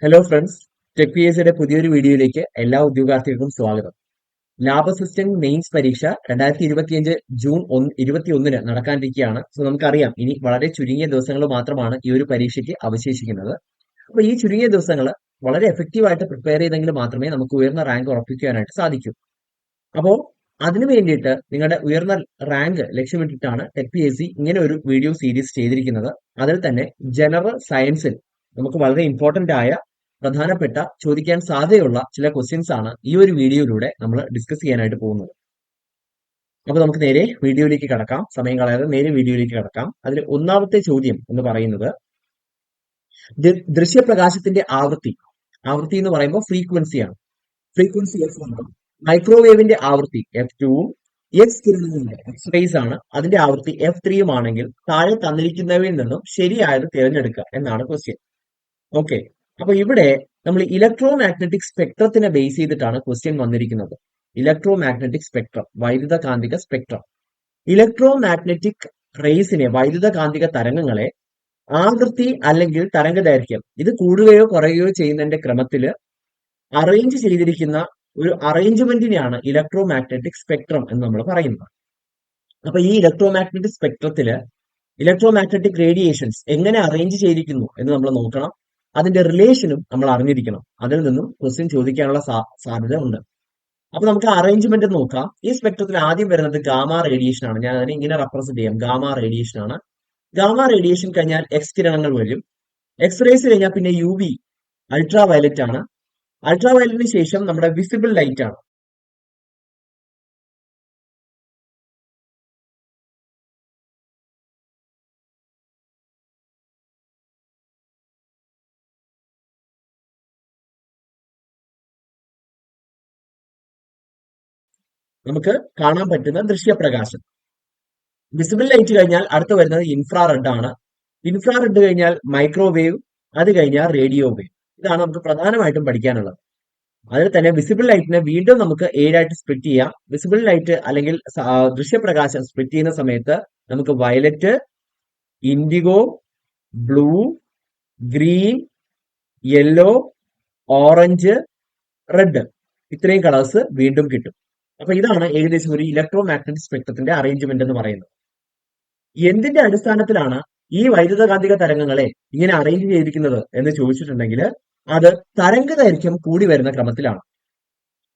Hello friends, tech P S സിയുടെ പുതിയൊരു വീഡിയോയിലേക്ക് എല്ലാ ഉദ്യോഗാർത്ഥികൾക്കും സ്വാഗതം. ലാബ് അസിസ്റ്റന്റ് മെയിൻസ് പരീക്ഷ 2025 ജൂൺ 21 നടക്കാനിരിക്കുകയാണ്. സോ നമുക്കറിയാം ഇനി വളരെ ചുരുങ്ങിയ ദിവസങ്ങൾ മാത്രമാണ് ഈ ഒരു പരീക്ഷയ്ക്ക് അവശേഷിക്കുന്നത്. അപ്പൊ ഈ ചുരുങ്ങിയ ദിവസങ്ങൾ വളരെ എഫക്റ്റീവ് ആയിട്ട് പ്രിപ്പയർ ചെയ്തെങ്കിൽ മാത്രമേ നമുക്ക് ഉയർന്ന റാങ്ക് ഉറപ്പിക്കാനായിട്ട് സാധിക്കൂ. അപ്പോൾ അതിനു വേണ്ടിയിട്ട് നിങ്ങളുടെ ഉയർന്ന റാങ്ക് ലക്ഷ്യമിട്ടിട്ടാണ് ടെക് പി എസ് സി ഇങ്ങനെ ഒരു വീഡിയോ സീരീസ് ചെയ്തിരിക്കുന്നത്. അതിൽ തന്നെ ജനറൽ സയൻസിൽ നമുക്ക് വളരെ ഇമ്പോർട്ടന്റ് ആയ പ്രധാനപ്പെട്ട ചോദിക്കാൻ സാധ്യതയുള്ള ചില ക്വസ്റ്റ്യൻസ് ആണ് ഈ ഒരു വീഡിയോയിലൂടെ നമ്മൾ ഡിസ്കസ് ചെയ്യാനായിട്ട് പോകുന്നത്. അപ്പൊ നമുക്ക് നേരെ വീഡിയോയിലേക്ക് കടക്കാം. സമയം കളയാതെ നേരെ വീഡിയോയിലേക്ക് കടക്കാം. അതിൽ ഒന്നാമത്തെ ചോദ്യം എന്ന് പറയുന്നത് ദൃശ്യപ്രകാശത്തിന്റെ ആവൃത്തി എന്ന് പറയുമ്പോൾ ഫ്രീക്വൻസിയാണ്. ഫ്രീക്വൻസി F1 മൈക്രോവേവിന്റെ ആവൃത്തി F2വും എക്സ് കിരണങ്ങളുടെ എക്സ്റേസ് ആണ് അതിന്റെ ആവൃത്തി F3യും ആണെങ്കിൽ താഴെ തന്നിരിക്കുന്നവയിൽ നിന്നും ശരിയായത് തിരഞ്ഞെടുക്കുക എന്നാണ് ക്വസ്റ്റ്യൻ. ഓക്കെ, അപ്പൊ ഇവിടെ നമ്മൾ ഇലക്ട്രോ മാഗ്നറ്റിക് സ്പെക്ട്രത്തിനെ ബേസ് ചെയ്തിട്ടാണ് ക്വസ്റ്റ്യൻ വന്നിരിക്കുന്നത്. ഇലക്ട്രോ മാഗ്നറ്റിക് സ്പെക്ട്രം, വൈദ്യുത കാന്തിക സ്പെക്ട്രം. ഇലക്ട്രോ മാഗ്നറ്റിക് റേസിനെ, വൈദ്യുത കാന്തിക തരംഗങ്ങളെ ആവൃത്തി അല്ലെങ്കിൽ തരംഗദൈർഘ്യം ഇത് കൂടുകയോ കുറയുകയോ ചെയ്യുന്നതിന്റെ ക്രമത്തിൽ അറേഞ്ച് ചെയ്തിരിക്കുന്ന ഒരു അറേഞ്ച്മെന്റിനെയാണ് ഇലക്ട്രോ മാഗ്നറ്റിക് സ്പെക്ട്രം എന്ന് നമ്മൾ പറയുന്നത്. അപ്പൊ ഈ ഇലക്ട്രോ മാഗ്നറ്റിക് സ്പെക്ട്രത്തില് ഇലക്ട്രോ മാഗ്നറ്റിക് റേഡിയേഷൻസ് എങ്ങനെ അറേഞ്ച് ചെയ്തിരിക്കുന്നു എന്ന് നമ്മൾ നോക്കണം. അതിന്റെ റിലേഷനും നമ്മൾ അറിഞ്ഞിരിക്കണം. അതിൽ നിന്നും ക്വസ്റ്റ്യൻ ചോദിക്കാനുള്ള സാധ്യത ഉണ്ട്. അപ്പൊ നമുക്ക് അറേഞ്ച്മെന്റ് നോക്കാം. ഈ സ്പെക്ട്രത്തിൽ ആദ്യം വരുന്നത് ഗാമ റേഡിയേഷൻ ആണ്. ഞാൻ അതിനെ ഇങ്ങനെ റെപ്രസെന്റ് ചെയ്യാം. ഗാമ റേഡിയേഷൻ ആണ്. ഗാമ റേഡിയേഷൻ കഴിഞ്ഞാൽ എക്സ് കിരണങ്ങൾ വരും. എക്സ് റേസ് കഴിഞ്ഞാൽ പിന്നെ യു വി, അൾട്രാ വയലറ്റ് ആണ്. അൾട്രാ വയലറ്റിന് ശേഷം നമ്മുടെ വിസിബിൾ ലൈറ്റ് ആണ്. നമുക്ക് കാണാൻ പറ്റുന്ന ദൃശ്യപ്രകാശം. വിസിബിൾ ലൈറ്റ് കഴിഞ്ഞാൽ അടുത്ത് വരുന്നത് ഇൻഫ്രാറെഡ് ആണ്. ഇൻഫ്രാറെഡ് കഴിഞ്ഞാൽ മൈക്രോവേവ്, അത് കഴിഞ്ഞാൽ റേഡിയോ വേവ്. ഇതാണ് നമുക്ക് പ്രധാനമായിട്ടും പഠിക്കാനുള്ളത്. അതിൽ തന്നെ വിസിബിൾ ലൈറ്റിനെ വീണ്ടും നമുക്ക് ഏഴായിട്ട് സ്പ്ലിറ്റ് ചെയ്യാം. വിസിബിൾ ലൈറ്റ് അല്ലെങ്കിൽ ദൃശ്യപ്രകാശം സ്പ്ലിറ്റ് ചെയ്യുന്ന സമയത്ത് നമുക്ക് violet, IndiGo, blue, green, yellow, orange, red ഇത്രയും കളേഴ്സ് വീണ്ടും കിട്ടും. അപ്പൊ ഇതാണ് ഏകദേശം ഒരു ഇലക്ട്രോ മാഗ്നറ്റിക് സ്പെക്ട്രത്തിന്റെ അറേഞ്ച്മെന്റ് എന്ന് പറയുന്നത്. എന്തിന്റെ അടിസ്ഥാനത്തിലാണ് ഈ വൈദ്യുതകാന്തിക തരംഗങ്ങളെ ഇങ്ങനെ അറേഞ്ച് ചെയ്തിരിക്കുന്നത് എന്ന് ചോദിച്ചിട്ടുണ്ടെങ്കിൽ അത് തരംഗ ദൈർഘ്യം കൂടി വരുന്ന ക്രമത്തിലാണ്.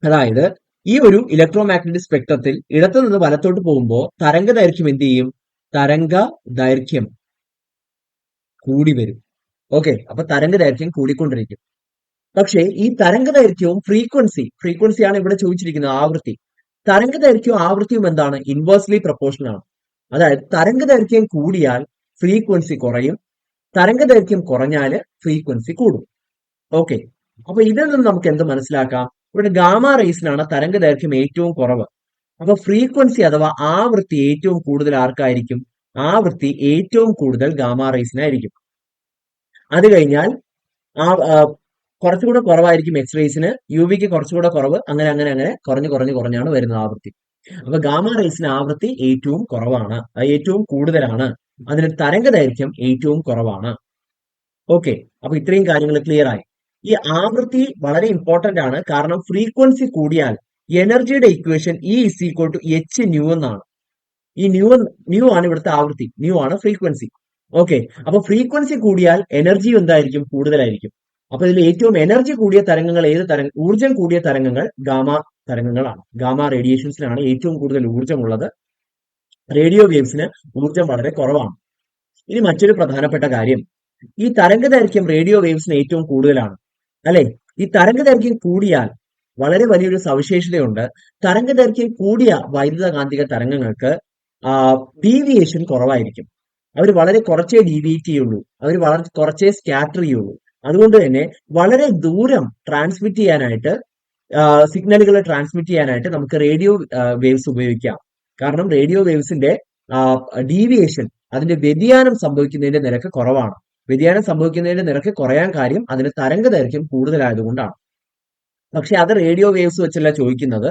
അതായത് ഈ ഒരു ഇലക്ട്രോ മാഗ്നറ്റിക് സ്പെക്ട്രത്തിൽ ഇടത്തു നിന്ന് വലത്തോട്ട് പോകുമ്പോൾ തരംഗ ദൈർഘ്യം എന്ത് ചെയ്യും? തരംഗ ദൈർഘ്യം കൂടി വരും. ഓക്കെ, അപ്പൊ തരംഗ ദൈർഘ്യം കൂടിക്കൊണ്ടിരിക്കും. പക്ഷേ ഈ തരംഗ ദൈർഘ്യവും ഫ്രീക്വൻസിയാണ് ഇവിടെ ചോദിച്ചിരിക്കുന്നത്, ആവൃത്തി. തരംഗ ദൈർഘ്യവും ആവൃത്തിയും എന്താണ്? ഇൻവേഴ്സ്ലി പ്രൊപ്പോർഷണൽ ആണ്. അതായത് തരംഗ ദൈർഘ്യം കൂടിയാൽ ഫ്രീക്വൻസി കുറയും, തരംഗ ദൈർഘ്യം കുറഞ്ഞാൽ ഫ്രീക്വൻസി കൂടും. ഓക്കെ, അപ്പൊ ഇതിൽ നിന്ന് നമുക്ക് എന്ത് മനസ്സിലാക്കാം? ഇവിടെ ഗാമ റേസിലാണ് തരംഗ ദൈർഘ്യം ഏറ്റവും കുറവ്. അപ്പൊ ഫ്രീക്വൻസി അഥവാ ആവൃത്തി ഏറ്റവും കൂടുതൽ ആർക്കായിരിക്കും? ആവൃത്തി ഏറ്റവും കൂടുതൽ ഗാമ റേസിനായിരിക്കും. അത് കഴിഞ്ഞാൽ കുറച്ചുകൂടെ കുറവായിരിക്കും എക്സ് റേസിന്, യു വിക്ക് കുറച്ചുകൂടെ കുറവ്, അങ്ങനെ അങ്ങനെ അങ്ങനെ കുറഞ്ഞാണ് വരുന്നത് ആവൃത്തി. അപ്പൊ ഗാമ റേസിന് ആവൃത്തി ഏറ്റവും കുറവാണ്, ഏറ്റവും കൂടുതലാണ്. അതിന് തരംഗ ദൈർഘ്യം ഏറ്റവും കുറവാണ്. ഓക്കെ, അപ്പൊ ഇത്രയും കാര്യങ്ങൾ ക്ലിയർ ആയി. ഈ ആവൃത്തി വളരെ ഇമ്പോർട്ടന്റ് ആണ്. കാരണം ഫ്രീക്വൻസി കൂടിയാൽ എനർജിയുടെ ഇക്വേഷൻ E=H⁻ എന്നാണ്. ഈ ന്യൂ ആണ് ഇവിടുത്തെ ആവൃത്തി, ന്യൂ ആണ് ഫ്രീക്വൻസി. ഓക്കെ, അപ്പൊ ഫ്രീക്വൻസി കൂടിയാൽ എനർജി എന്തായിരിക്കും? കൂടുതലായിരിക്കും. അപ്പൊ ഇതിൽ ഏറ്റവും എനർജി കൂടിയ തരംഗങ്ങൾ ഊർജം കൂടിയ തരംഗങ്ങൾ ഗാമ തരംഗങ്ങളാണ്. ഗാമ റേഡിയേഷൻസിനാണ് ഏറ്റവും കൂടുതൽ ഊർജ്ജമുള്ളത്. റേഡിയോ വേവ്സിന് ഊർജം വളരെ കുറവാണ്. ഇനി മറ്റൊരു പ്രധാനപ്പെട്ട കാര്യം, ഈ തരംഗ ദൈർഘ്യം റേഡിയോ വേവ്സിന് ഏറ്റവും കൂടുതലാണ്, അല്ലെ? ഈ തരംഗ ദൈർഘ്യം കൂടിയാൽ വളരെ വലിയൊരു സവിശേഷതയുണ്ട്. തരംഗ ദൈർഘ്യം കൂടിയ വൈദ്യുത കാന്തിക തരംഗങ്ങൾക്ക് ഡീവിയേഷൻ കുറവായിരിക്കും. അവർ വളരെ കുറച്ചേ ഡീവിയേറ്റ് ചെയ്യുള്ളൂ, അവർ വളരെ കുറച്ചേ സ്കാറ്റർ ചെയ്യുള്ളൂ. അതുകൊണ്ട് തന്നെ വളരെ ദൂരം ട്രാൻസ്മിറ്റ് ചെയ്യാനായിട്ട്, സിഗ്നലുകൾ ട്രാൻസ്മിറ്റ് ചെയ്യാനായിട്ട് നമുക്ക് റേഡിയോ വേവ്സ് ഉപയോഗിക്കാം. കാരണം റേഡിയോ വേവ്സിന്റെ ഡീവിയേഷൻ, അതിന്റെ വ്യതിയാനം സംഭവിക്കുന്നതിന്റെ നിരക്ക് കുറവാണ്. വ്യതിയാനം സംഭവിക്കുന്നതിന്റെ നിരക്ക് കുറയാൻ കാര്യം അതിന് തരംഗ ദൈർഘ്യം കൂടുതലായതുകൊണ്ടാണ്. പക്ഷെ അത് റേഡിയോ വേവ്സ് വെച്ചല്ല ചോദിക്കുന്നത്.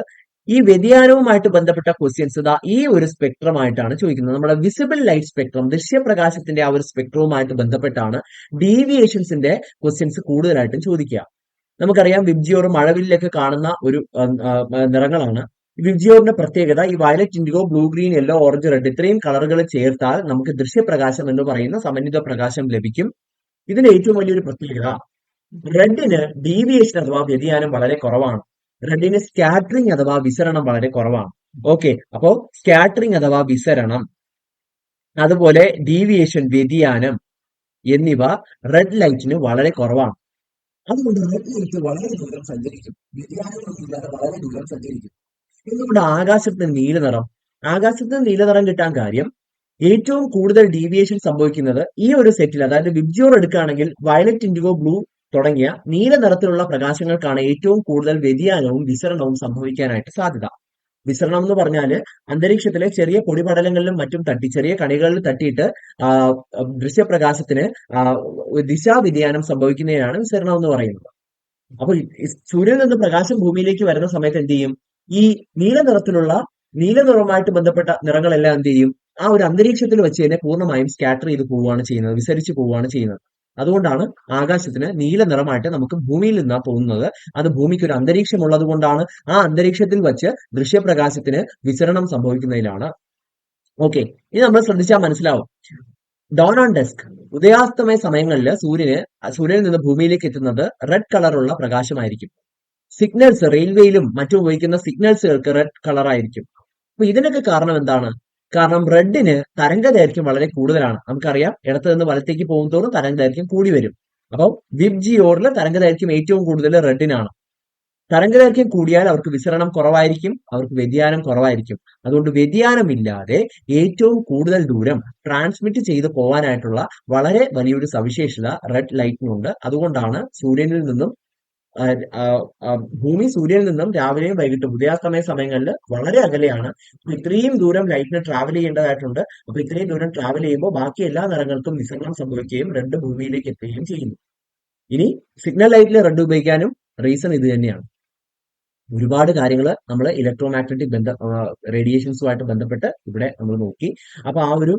ഈ വ്യതിയാനവുമായിട്ട് ബന്ധപ്പെട്ട ക്വസ്റ്റ്യൻസ് ഇതാ ഈ ഒരു സ്പെക്ട്രമായിട്ടാണ് ചോദിക്കുന്നത്. നമ്മുടെ വിസിബിൾ ലൈറ്റ് സ്പെക്ട്രം, ദൃശ്യപ്രകാശത്തിന്റെ ആ ഒരു സ്പെക്ട്രവുമായിട്ട് ബന്ധപ്പെട്ടാണ് ഡീവിയേഷൻസിന്റെ ക്വസ്റ്റ്യൻസ് കൂടുതലായിട്ടും ചോദിക്കുക. നമുക്കറിയാം വിബ്ജിയോർ മഴവില്ലൊക്കെ കാണുന്ന ഒരു നിറങ്ങളാണ്. വിബ്ജിയോറിന്റെ പ്രത്യേകത ഈ violet, IndiGo, blue, green, yellow, orange, red ഇത്രയും കളറുകൾ ചേർത്താൽ നമുക്ക് ദൃശ്യപ്രകാശം എന്ന് പറയുന്ന സമന്വിത പ്രകാശം ലഭിക്കും. ഇതിന്റെ ഏറ്റവും വലിയൊരു പ്രത്യേകത റെഡിന് ഡീവിയേഷൻ അഥവാ വ്യതിയാനം വളരെ കുറവാണ്. റെഡിന് സ്കാറ്ററിംഗ് അഥവാ വിസരണം വളരെ കുറവാണ്. ഓക്കെ, അപ്പോ സ്കാറ്ററിംഗ് അഥവാ വിസരണം, അതുപോലെ ഡീവിയേഷൻ വ്യതിയാനം എന്നിവ റെഡ് ലൈറ്റിന് വളരെ കുറവാണ്. അതുകൊണ്ട് റെഡ് ലൈറ്റ് വളരെ ദൂരം സഞ്ചരിക്കും, വ്യതിയാനമൊന്നുമില്ലാതെ വളരെ ദൂരം സഞ്ചരിക്കും. എന്തുകൊണ്ട് ആകാശത്തിന് നീല നിറം? ആകാശത്തിന് നീല നിറം കിട്ടാൻ കാര്യം ഏറ്റവും കൂടുതൽ ഡീവിയേഷൻ സംഭവിക്കുന്നത് ഈ ഒരു സെറ്റിൽ, അതായത് വിബ്ജിയോർ എടുക്കുകയാണെങ്കിൽ വയലറ്റ്, ഇൻഡിഗോ, ബ്ലൂ തുടങ്ങിയ നീല നിറത്തിലുള്ള പ്രകാശങ്ങൾക്കാണ് ഏറ്റവും കൂടുതൽ വ്യതിയാനവും വിസരണവും സംഭവിക്കാനായിട്ട് സാധ്യത. വിസരണം എന്ന് പറഞ്ഞാല് അന്തരീക്ഷത്തിലെ ചെറിയ പൊടിപടലങ്ങളിലും മറ്റും തട്ടി, ചെറിയ കണികളിൽ തട്ടിയിട്ട് ദൃശ്യപ്രകാശത്തിന് ദിശാവ്യതിയാനം സംഭവിക്കുന്നതിനാണ് വിസരണം എന്ന് പറയുന്നത്. അപ്പോൾ സൂര്യനിൽ നിന്ന് പ്രകാശം ഭൂമിയിലേക്ക് വരുന്ന സമയത്ത് എന്ത് ചെയ്യും? ഈ നീല നിറവുമായിട്ട് ബന്ധപ്പെട്ട നിറങ്ങളെല്ലാം എന്ത് ചെയ്യും? ആ ഒരു അന്തരീക്ഷത്തിൽ വെച്ച് തന്നെ പൂർണ്ണമായും സ്കാറ്റർ ചെയ്ത് പോവുകയാണ് ചെയ്യുന്നത്, വിസരിച്ച് പോവുകയാണ് ചെയ്യുന്നത്. അതുകൊണ്ടാണ് ആകാശത്തിന് നീല നിറമായിട്ട് നമുക്ക് ഭൂമിയിൽ നിന്നാണ് തോന്നുന്നത്. അത് ഭൂമിക്ക് ഒരു അന്തരീക്ഷം ഉള്ളത് കൊണ്ടാണ്. ആ അന്തരീക്ഷത്തിൽ വെച്ച് ദൃശ്യപ്രകാശത്തിന് വിസരണം സംഭവിക്കുന്നതിലാണ്. ഓക്കെ, ഇനി നമ്മൾ ശ്രദ്ധിച്ചാൽ മനസ്സിലാവും. ഡോൺ ഓൺ ഡെസ്ക്, ഉദയാസ്തമയ സമയങ്ങളിൽ സൂര്യനിൽ നിന്ന് ഭൂമിയിലേക്ക് എത്തുന്നത് റെഡ് കളറുള്ള പ്രകാശമായിരിക്കും. സിഗ്നൽസ്, റെയിൽവേയിലും മറ്റും ഉപയോഗിക്കുന്ന സിഗ്നൽസുകൾക്ക് റെഡ് കളർ ആയിരിക്കും. അപ്പൊ ഇതിനൊക്കെ കാരണം എന്താണ്? കാരണം റെഡിന് തരംഗദൈർഘ്യം വളരെ കൂടുതലാണ്. നമുക്കറിയാം ഇടത്ത് നിന്ന് വലത്തേക്ക് പോകുന്തോറും തരംഗദൈർഘ്യം കൂടി വരും. അപ്പോൾ വിബ്ജിയോറിൽ തരംഗദൈർഘ്യം ഏറ്റവും കൂടുതൽ റെഡിനാണ്. തരംഗദൈർഘ്യം കൂടിയാൽ അവർക്ക് വിസരണം കുറവായിരിക്കും, അവർക്ക് വ്യതിയാനം കുറവായിരിക്കും. അതുകൊണ്ട് വ്യതിയാനമില്ലാതെ ഏറ്റവും കൂടുതൽ ദൂരം ട്രാൻസ്മിറ്റ് ചെയ്ത് പോകാനായിട്ടുള്ള വളരെ വലിയൊരു സവിശേഷത റെഡ് ലൈറ്റിനുണ്ട്. അതുകൊണ്ടാണ് ഭൂമി സൂര്യനിൽ നിന്നും രാവിലെയും വൈകിട്ടും ഉദയാസ്തമയ സമയങ്ങളിൽ വളരെ അകലെയാണ്. അപ്പൊ ഇത്രയും ദൂരം ലൈറ്റിന് ട്രാവൽ ചെയ്യേണ്ടതായിട്ടുണ്ട്. അപ്പൊ ഇത്രയും ദൂരം ട്രാവൽ ചെയ്യുമ്പോൾ ബാക്കി എല്ലാ നിറങ്ങൾക്കും വിസരണം സംഭവിക്കുകയും റെഡ് ഭൂമിയിലേക്ക് എത്തുകയും ചെയ്യുന്നു. ഇനി സിഗ്നൽ ലൈറ്റിൽ റെഡ് ഉപയോഗിക്കാനും റീസൺ ഇത് തന്നെയാണ്. ഒരുപാട് കാര്യങ്ങൾ നമ്മൾ ഇലക്ട്രോമാഗ്നറ്റിക് റേഡിയേഷൻസുമായിട്ട് ബന്ധപ്പെട്ട് ഇവിടെ നമ്മൾ നോക്കി. അപ്പൊ ആ ഒരു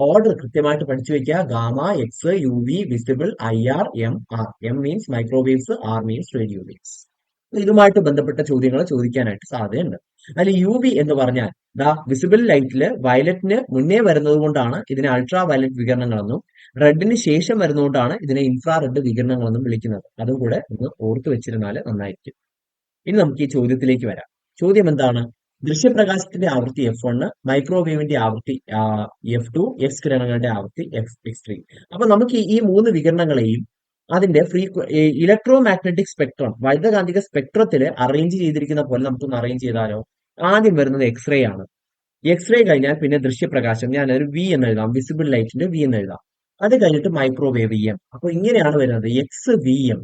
ഓർഡർ കൃത്യമായിട്ട് പഠിച്ചു വെക്കുക. Gamma, x, U V, visible, IR, MR. M means microwaves, R means radio waves. ഇതുമായിട്ട് ബന്ധപ്പെട്ട ചോദ്യങ്ങൾ ചോദിക്കാനായിട്ട് സാധ്യതയുണ്ട്. അതിൽ UV എന്ന് പറഞ്ഞാൽ വിസിബിൾ ലൈറ്റില് വയലറ്റിന് മുന്നേ വരുന്നത് കൊണ്ടാണ് ഇതിനെ അൾട്രാ വയലറ്റ് വികിരണങ്ങളെന്നും റെഡിന് ശേഷം വരുന്നതുകൊണ്ടാണ് ഇതിനെ ഇൻഫ്രാറെഡ് വികിരണങ്ങളെന്നും വിളിക്കുന്നത്. അതും കൂടെ ഒന്ന് ഓർത്തു വെച്ചിരുന്നാൽ നന്നായിരിക്കും. ഇനി നമുക്ക് ഈ ചോദ്യത്തിലേക്ക് വരാം. ചോദ്യം എന്താണ്? ദൃശ്യപ്രകാശത്തിന്റെ ആവൃത്തി F1, മൈക്രോവേവിന്റെ ആവൃത്തി F2, എക്സ് കിരണങ്ങളുടെ ആവൃത്തി X3. അപ്പൊ നമുക്ക് ഈ മൂന്ന് വികിരണങ്ങളെയും അതിന്റെ ഇലക്ട്രോ മാഗ്നറ്റിക് സ്പെക്ട്രം, വൈദ്യുതകാന്തിക സ്പെക്ട്രത്തിൽ അറേഞ്ച് ചെയ്തിരിക്കുന്ന പോലെ നമുക്കൊന്ന് അറേഞ്ച് ചെയ്താലോ? ആദ്യം വരുന്നത് എക്സ്റേ ആണ്. എക്സ്റേ കഴിഞ്ഞാൽ പിന്നെ ദൃശ്യപ്രകാശം, ഞാനൊരു V എന്ന് എഴുതാം, വിസിബിൾ ലൈറ്റിന്റെ V എന്ന് എഴുതാം. അത് കഴിഞ്ഞിട്ട് മൈക്രോവേവ് EM. അപ്പൊ ഇങ്ങനെയാണ് വരുന്നത് XVM.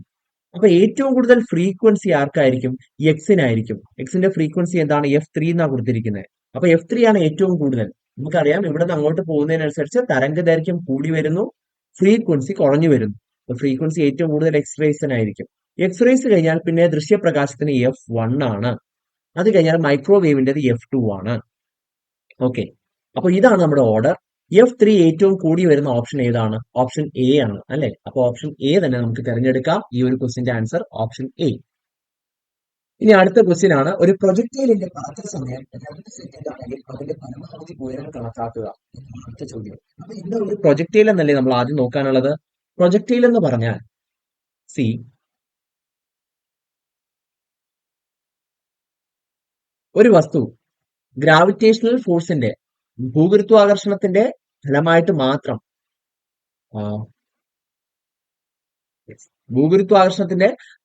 അപ്പൊ ഏറ്റവും കൂടുതൽ ഫ്രീക്വൻസി ആർക്കായിരിക്കും? എക്സിനായിരിക്കും. എക്സിന്റെ ഫ്രീക്വൻസി എന്താണ്? F3 എന്നാണ് കൊടുത്തിരിക്കുന്നത്. അപ്പൊ F3 ആണ് ഏറ്റവും കൂടുതൽ. നമുക്കറിയാം ഇവിടെ നിന്ന് അങ്ങോട്ട് പോകുന്നതിനനുസരിച്ച് തരംഗദൈർഘ്യം കൂടി വരുന്നു, ഫ്രീക്വൻസി കുറഞ്ഞു വരുന്നു. അപ്പൊ ഫ്രീക്വൻസി ഏറ്റവും കൂടുതൽ എക്സ്റേസിനായിരിക്കും. എക്സ്റേസ് കഴിഞ്ഞാൽ പിന്നെ ദൃശ്യപ്രകാശത്തിന് F1 ആണ്. അത് കഴിഞ്ഞാൽ മൈക്രോവേവിൻ്റെത് F2 ആണ്. ഓക്കെ, അപ്പൊ ഇതാണ് നമ്മുടെ ഓർഡർ. F3 ഏറ്റവും കൂടി വരുന്ന ഓപ്ഷൻ ഏതാണ്? ഓപ്ഷൻ A ആണ് അല്ലെ? അപ്പൊ ഓപ്ഷൻ A തന്നെ നമുക്ക് തിരഞ്ഞെടുക്കാം. ഈ ഒരു ക്വസ്റ്റിന്റെ ആൻസർ ഓപ്ഷൻ A. ഇനി അടുത്ത ക്വസ്റ്റ്യൻ ആണ്, ഒരു പ്രൊജക്ടൈലിന്റെ പറക്കൽ സമയം 2 സെക്കൻഡ് ആണെങ്കിൽ അതിന്റെ പരമാവധി ഉയരം കണക്കാക്കുക. അടുത്ത ചോദ്യം. അപ്പൊ ഇവിടെ ഒരു പ്രൊജക്ടൈൽ എന്നല്ലേ നമ്മൾ ആദ്യം നോക്കാനുള്ളത്? പ്രൊജക്ടൈൽ എന്ന് പറഞ്ഞാൽ ഒരു വസ്തു ഗ്രാവിറ്റേഷണൽ ഫോഴ്സിന്റെ, ഭൂഗുരുത്വാകർഷണത്തിന്റെ ഫലമായിട്ട് മാത്രം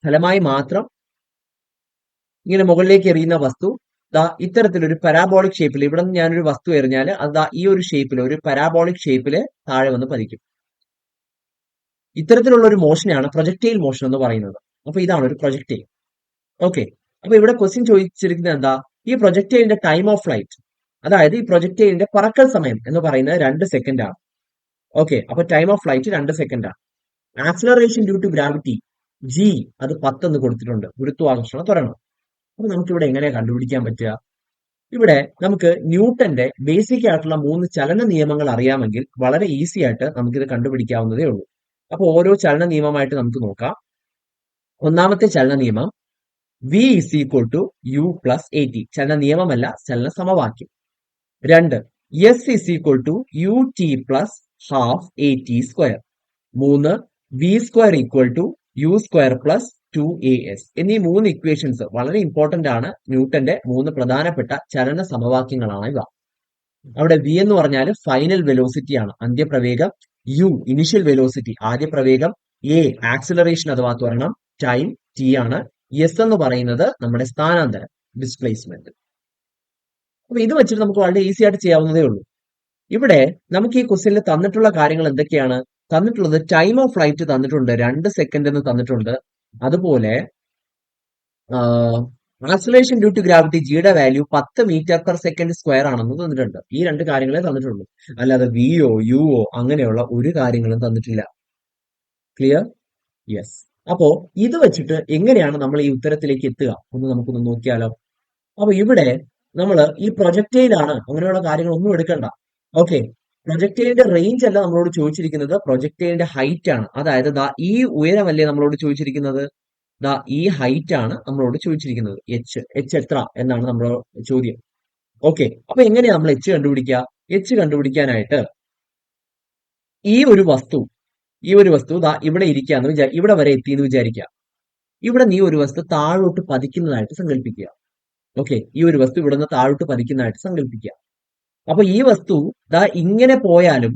ഫലമായി മാത്രം ഇങ്ങനെ മുകളിലേക്ക് എറിയുന്ന വസ്തു ഇത്തരത്തിലൊരു പരാബോളിക് ഷേപ്പിൽ, ഇവിടെ നിന്ന് ഞാനൊരു വസ്തു എറിഞ്ഞാൽ അത് ഈ ഒരു ഷേപ്പിൽ, ഒരു പരാബോളിക് ഷേപ്പില് താഴെ വന്ന് പതിക്കും. ഇത്തരത്തിലുള്ള ഒരു മോഷനെയാണ് പ്രൊജക്ടൈൽ മോഷൻ എന്ന് പറയുന്നത്. അപ്പൊ ഇതാണ് ഒരു പ്രൊജക്ടൈൽ. ഓക്കെ, അപ്പൊ ഇവിടെ ക്വസ്റ്റ്യൻ ചോദിച്ചിരിക്കുന്നത് എന്താ? ഈ പ്രൊജക്ടൈലിന്റെ ടൈം ഓഫ് ഫ്ലൈറ്റ്, അതായത് ഈ പ്രൊജക്ടൈലിന്റെ പറക്കൽ സമയം എന്ന് പറയുന്നത് 2 സെക്കൻഡ് ആണ്. ഓക്കെ, അപ്പൊ ടൈം ഓഫ് ഫ്ലൈറ്റ് 2 സെക്കൻഡ് ആണ്. Acceleration due to gravity G അത് 10 എന്ന് കൊടുത്തിട്ടുണ്ട്, ഗുരുത്വാകർഷണ ത്വരണം. അപ്പൊ നമുക്ക് ഇവിടെ എങ്ങനെയാ കണ്ടുപിടിക്കാൻ പറ്റുക? ഇവിടെ നമുക്ക് ന്യൂട്ടന്റെ ബേസിക് ആയിട്ടുള്ള 3 ചലന നിയമങ്ങൾ അറിയാമെങ്കിൽ വളരെ ഈസി ആയിട്ട് നമുക്കിത് കണ്ടുപിടിക്കാവുന്നതേ ഉള്ളൂ. അപ്പൊ ഓരോ ചലന നിയമമായിട്ട് നമുക്ക് നോക്കാം. ഒന്നാമത്തെ ചലന നിയമം V is equal to U plus A T. ചലന നിയമമല്ല, ചലന സമവാക്യം. 2, S is equal to U T plus half A T square. 3, V square equal to U square plus 2as. എന്നീ 3 ഇക്വേഷൻസ് വളരെ ഇമ്പോർട്ടന്റ് ആണ്. ന്യൂട്ടന്റെ 3 പ്രധാനപ്പെട്ട ചലന സമവാക്യങ്ങളാണ് ഇവ. അവിടെ വി എന്ന് പറഞ്ഞാൽ ഫൈനൽ വെലോസിറ്റി ആണ്, അന്ത്യപ്രവേഗം. യു ഇനിഷ്യൽ വെലോസിറ്റി, ആദ്യ പ്രവേഗം. എ ആക്സിലറേഷൻ അഥവാ ത്വരണം. ടൈം ടി ആണ്. എസ് എന്ന് പറയുന്നത് നമ്മുടെ സ്ഥാനാന്തരം, ഡിസ്പ്ലേസ്മെന്റ്. അപ്പൊ ഇത് വെച്ചിട്ട് നമുക്ക് വളരെ ഈസി ആയിട്ട് ചെയ്യാവുന്നതേ ഉള്ളൂ. ഇവിടെ നമുക്ക് ഈ ക്വസ്റ്റ്യനിൽ തന്നിട്ടുള്ള കാര്യങ്ങൾ എന്തൊക്കെയാണ്? തന്നിട്ടുള്ളത് ടൈം ഓഫ് ഫ്ലൈറ്റ് തന്നിട്ടുണ്ട്, 2 സെക്കൻഡ് എന്ന് തന്നിട്ടുണ്ട്. അതുപോലെ ആക്സിലറേഷൻ ഡ്യൂ ടു ഗ്രാവിറ്റി ജിയുടെ value 10 metre per second square ആണെന്ന് തന്നിട്ടുണ്ട്. ഈ 2 കാര്യങ്ങളെ തന്നിട്ടുള്ളൂ. അല്ലാതെ വിയോ യുഒ അങ്ങനെയുള്ള ഒരു കാര്യങ്ങളും തന്നിട്ടില്ല. ക്ലിയർ? യെസ്. അപ്പോ ഇത് വെച്ചിട്ട് എങ്ങനെയാണ് നമ്മൾ ഈ ഉത്തരത്തിലേക്ക് എത്തുക എന്ന് നമുക്കൊന്ന് നോക്കിയാലോ. അപ്പൊ ഇവിടെ നമ്മൾ ഈ പ്രൊജക്റ്റൈലാണ്, അങ്ങനെയുള്ള കാര്യങ്ങളൊന്നും എടുക്കണ്ട. ഓക്കെ, പ്രൊജക്റ്റൈലിന്റെ റേഞ്ച് അല്ല നമ്മളോട് ചോദിച്ചിരിക്കുന്നത്, പ്രൊജക്റ്റൈലിന്റെ ഹൈറ്റ് ആണ്. അതായത് ദാ ഈ ഉയരമല്ലേ നമ്മളോട് ചോദിച്ചിരിക്കുന്നത്, ദാ ഈ ഹൈറ്റ് ആണ് നമ്മളോട് ചോദിച്ചിരിക്കുന്നത്. എച്ച് എത്ര എന്നാണ് നമ്മളോട് ചോദ്യം. ഓക്കെ, അപ്പൊ എങ്ങനെയാ നമ്മൾ എച്ച് കണ്ടുപിടിക്കുക? എച്ച് കണ്ടുപിടിക്കാനായിട്ട് ഈ ഒരു വസ്തു ദാ ഇവിടെ ഇരിക്കാന്ന് ഇവിടെ വരെ എത്തിയെന്ന് വിചാരിക്കുക. ഇവിടെ നീ ഒരു വസ്തു താഴോട്ട് പതിക്കുന്നതായിട്ട് സങ്കല്പിക്കുക. ഓക്കെ, ഈ ഒരു വസ്തു ഇവിടുന്ന് താഴോട്ട് പതിക്കുന്നതായിട്ട് സങ്കല്പിക്കുക. അപ്പൊ ഈ വസ്തു ദാ ഇങ്ങനെ പോയാലും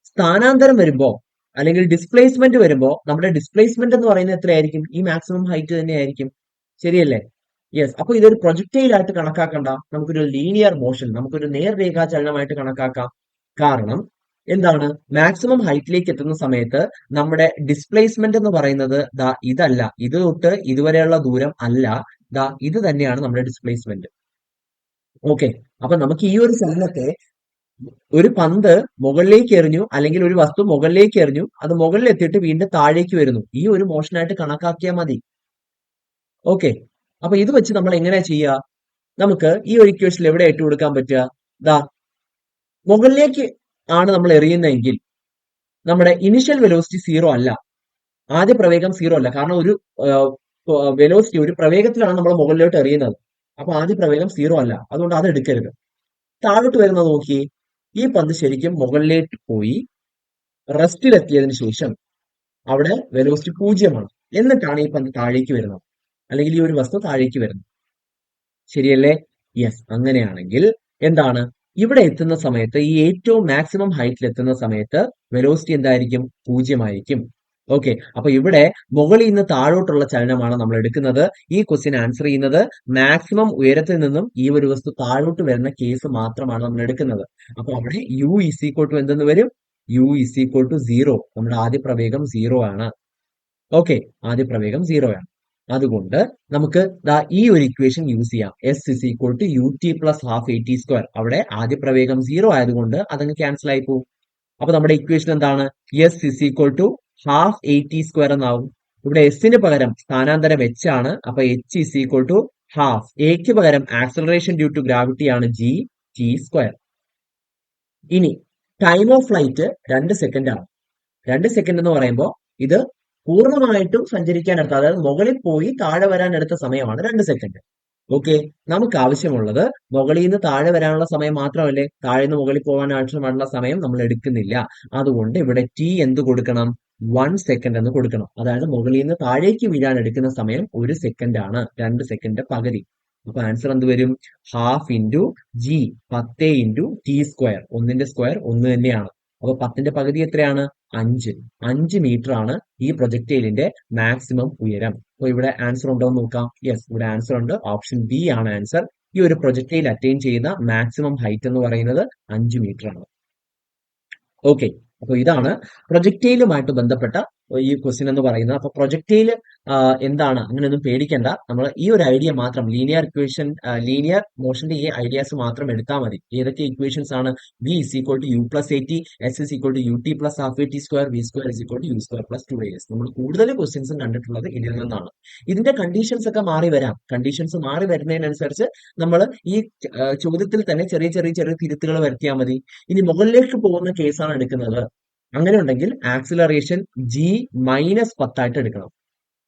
സ്ഥാനാന്തരം വരുമ്പോ അല്ലെങ്കിൽ ഡിസ്പ്ലേസ്മെന്റ് വരുമ്പോ നമ്മുടെ ഡിസ്പ്ലേസ്മെന്റ് എന്ന് പറയുന്നത് എത്രയായിരിക്കും? ഈ മാക്സിമം ഹൈറ്റ് തന്നെയായിരിക്കും. ശരിയല്ലേ? യെസ്. അപ്പൊ ഇതൊരു പ്രൊജക്റ്റൈൽ ആയിട്ട് കണക്കാക്കണ്ട, നമുക്കൊരു ലീനിയർ മോഷൻ, നമുക്കൊരു നേർരേഖാ ചലനമായിട്ട് കണക്കാക്കാം. കാരണം എന്താണ്? മാക്സിമം ഹൈറ്റിലേക്ക് എത്തുന്ന സമയത്ത് നമ്മുടെ ഡിസ്പ്ലേസ്മെന്റ് എന്ന് പറയുന്നത് ദാ ഇതല്ല, ഇത് തൊട്ട് ഇതുവരെയുള്ള ദൂരം അല്ല, ദാ ഇത് തന്നെയാണ് നമ്മുടെ ഡിസ്പ്ലേസ്മെന്റ്. ഓക്കെ, അപ്പൊ നമുക്ക് ഈ ഒരു ചലനത്തെ, ഒരു പന്ത് മുകളിലേക്ക് എറിഞ്ഞു അല്ലെങ്കിൽ ഒരു വസ്തു മുകളിലേക്ക് എറിഞ്ഞു, അത് മുകളിൽ എത്തിയിട്ട് വീണ്ടും താഴേക്ക് വരുന്നു, ഈ ഒരു മോഷനായിട്ട് കണക്കാക്കിയാൽ മതി. ഓക്കെ, അപ്പൊ ഇത് വെച്ച് നമ്മൾ എങ്ങനെയാ ചെയ്യുക? നമുക്ക് ഈ ഒരു ഇക്വേഷനിൽ എവിടെ ഇട്ട് കൊടുക്കാൻ പറ്റുക? ദാ മുകളിലേക്ക് ആണ് നമ്മൾ എറിയുന്നതെങ്കിൽ നമ്മുടെ ഇനിഷ്യൽ വെലോസിറ്റി 0 അല്ല, ആദ്യ പ്രവേഗം 0 അല്ല. കാരണം ഒരു വെലോസിറ്റി, ഒരു പ്രവേഗത്തിലാണ് നമ്മൾ മുകളിലോട്ട് എറിയുന്നത്. അപ്പൊ ആദ്യ പ്രവേഗം 0 അല്ല, അതുകൊണ്ട് അത് എടുക്കരുത്. താഴോട്ട് വരുന്നത് നോക്കിയേ, ഈ പന്ത് ശരിക്കും മുകളിലേക്ക് പോയി റെസ്റ്റിലെത്തിയതിനു ശേഷം അവിടെ വെലോസിറ്റി 0 എന്നിട്ടാണ് ഈ പന്ത് താഴേക്ക് വരുന്നത്, അല്ലെങ്കിൽ ഈ ഒരു വസ്തു താഴേക്ക് വരുന്നത്. ശരിയല്ലേ? യെസ്. അങ്ങനെയാണെങ്കിൽ എന്താണ് ഇവിടെ എത്തുന്ന സമയത്ത്, ഈ ഏറ്റവും മാക്സിമം ഹൈറ്റിൽ എത്തുന്ന സമയത്ത് വെലോസിറ്റി എന്തായിരിക്കും? 0 ആയിരിക്കും. ഓക്കെ, അപ്പൊ ഇവിടെ മുകളിൽ നിന്ന് താഴോട്ടുള്ള ചലനമാണ് നമ്മൾ എടുക്കുന്നത്. ഈ ക്വസ്റ്റ്യൻ ആൻസർ ചെയ്യുന്നത് മാക്സിമം ഉയരത്തിൽ നിന്നും ഈ ഒരു വസ്തു താഴോട്ട് വരുന്ന കേസ് മാത്രമാണ് നമ്മൾ എടുക്കുന്നത്. അപ്പൊ അവിടെ യു ഇസ് ഈക്വൽ ടു എന്തെന്ന് വരും? U is equal to 0. നമ്മുടെ ആദ്യ പ്രവേഗം 0 ആണ്. ഓക്കെ, ആദ്യ പ്രവേഗം 0 ആണ്. അതുകൊണ്ട് നമുക്ക് ദാ ഈ ഒരു ഇക്വേഷൻ യൂസ് ചെയ്യാം. S is equal to U T plus half A T square. അവിടെ ആദ്യ പ്രവേഗം 0 ആയതുകൊണ്ട് അതങ്ങ് ക്യാൻസൽ ആയി പോകും. അപ്പൊ നമ്മുടെ ഇക്വേഷൻ എന്താണ്? S is equal to half A T square എന്നാവും. ഇവിടെ എസിന് പകരം സ്ഥാനാന്തരം എച്ച് ആണ്, അപ്പൊ H is equal to half. എക്ക് പകരം ആക്സലറേഷൻ ഡ്യൂ ടു ഗ്രാവിറ്റി ആണ് ജി, ടി സ്ക്വയർ. ഇനി ടൈം ഓഫ് ഫ്ലൈറ്റ് 2 സെക്കൻഡ് ആണ്. 2 സെക്കൻഡ് എന്ന് പറയുമ്പോൾ ഇത് പൂർണ്ണമായിട്ടും സഞ്ചരിക്കാൻ എടുത്ത, അതായത് മുകളിൽ പോയി താഴെ വരാൻ എടുത്ത സമയമാണ് 2 സെക്കൻഡ്. ഓക്കെ, നമുക്ക് ആവശ്യമുള്ളത് മുകളിൽ നിന്ന് താഴെ വരാനുള്ള സമയം മാത്രമല്ലേ, താഴെ നിന്ന് മുകളിൽ പോകാൻ ആവശ്യമുള്ള സമയം നമ്മൾ എടുക്കുന്നില്ല. അതുകൊണ്ട് ഇവിടെ ടി എന്ത് കൊടുക്കണം? 1 സെക്കൻഡ് എന്ന് കൊടുക്കണം. അതായത് മുകളിൽ നിന്ന് താഴേക്ക് വീഴാൻ എടുക്കുന്ന സമയം 1 സെക്കൻഡ് ആണ്, 2 സെക്കൻഡ് പകുതി. അപ്പൊ ആൻസർ എന്ത് വരും? Half into G, 10 into T square. 1ന്റെ സ്ക്വയർ 1 തന്നെയാണ്. അപ്പൊ 10ന്റെ പകുതി എത്രയാണ്? 5 മീറ്റർ ആണ് ഈ പ്രൊജക്ടൈലിന്റെ മാക്സിമം ഉയരം. അപ്പൊ ഇവിടെ ആൻസർ ഉണ്ടോ എന്ന് നോക്കാം. യെസ്, ഇവിടെ ആൻസർ ഉണ്ട്. ഓപ്ഷൻ ബി ആണ് ആൻസർ. ഈ ഒരു പ്രൊജക്ടൈൽ അറ്റൈൻ ചെയ്യുന്ന മാക്സിമം ഹൈറ്റ് എന്ന് പറയുന്നത് 5 മീറ്റർ ആണ്. ഓക്കെ, അപ്പൊ ഇതാണ് പ്രൊജക്ടൈലുമായിട്ട് ബന്ധപ്പെട്ട ഈ ക്വസ്റ്റ്യൻ എന്ന് പറയുന്നത്. അപ്പൊ പ്രൊജക്റ്റൈൽ എന്താണ്, അങ്ങനെയൊന്നും പേടിക്കണ്ട. നമ്മൾ ഈ ഒരു ഐഡിയ മാത്രം, ലീനിയർ മോഷന്റെ ഈ ഐഡിയാസ് മാത്രം എടുത്താൽ മതി. ഏതൊക്കെ ഇക്വേഷൻസ് ആണ്? v is equal to u plus at, s is equal to ut plus half at square, v square is equal to u square plus 2as. നമ്മൾ കൂടുതൽ ക്വസ്റ്റ്യൻസും കണ്ടിട്ടുള്ളത് ഇതിൽ നിന്നാണ്. ഇതിന്റെ കണ്ടീഷൻസ് ഒക്കെ മാറി വരാം. കണ്ടീഷൻസ് മാറി വരുന്നതിനനുസരിച്ച് നമ്മൾ ഈ ചോദ്യത്തിൽ തന്നെ ചെറിയ ചെറിയ ചെറിയ തിരുത്തുകൾ വരുത്തിയാൽ മതി. ഇനി മുകളിലേക്ക് പോകുന്ന കേസാണ് എടുക്കുന്നത്, അങ്ങനെ ഉണ്ടെങ്കിൽ ആക്സിലറേഷൻ g-10 ആയിട്ട് എടുക്കണം.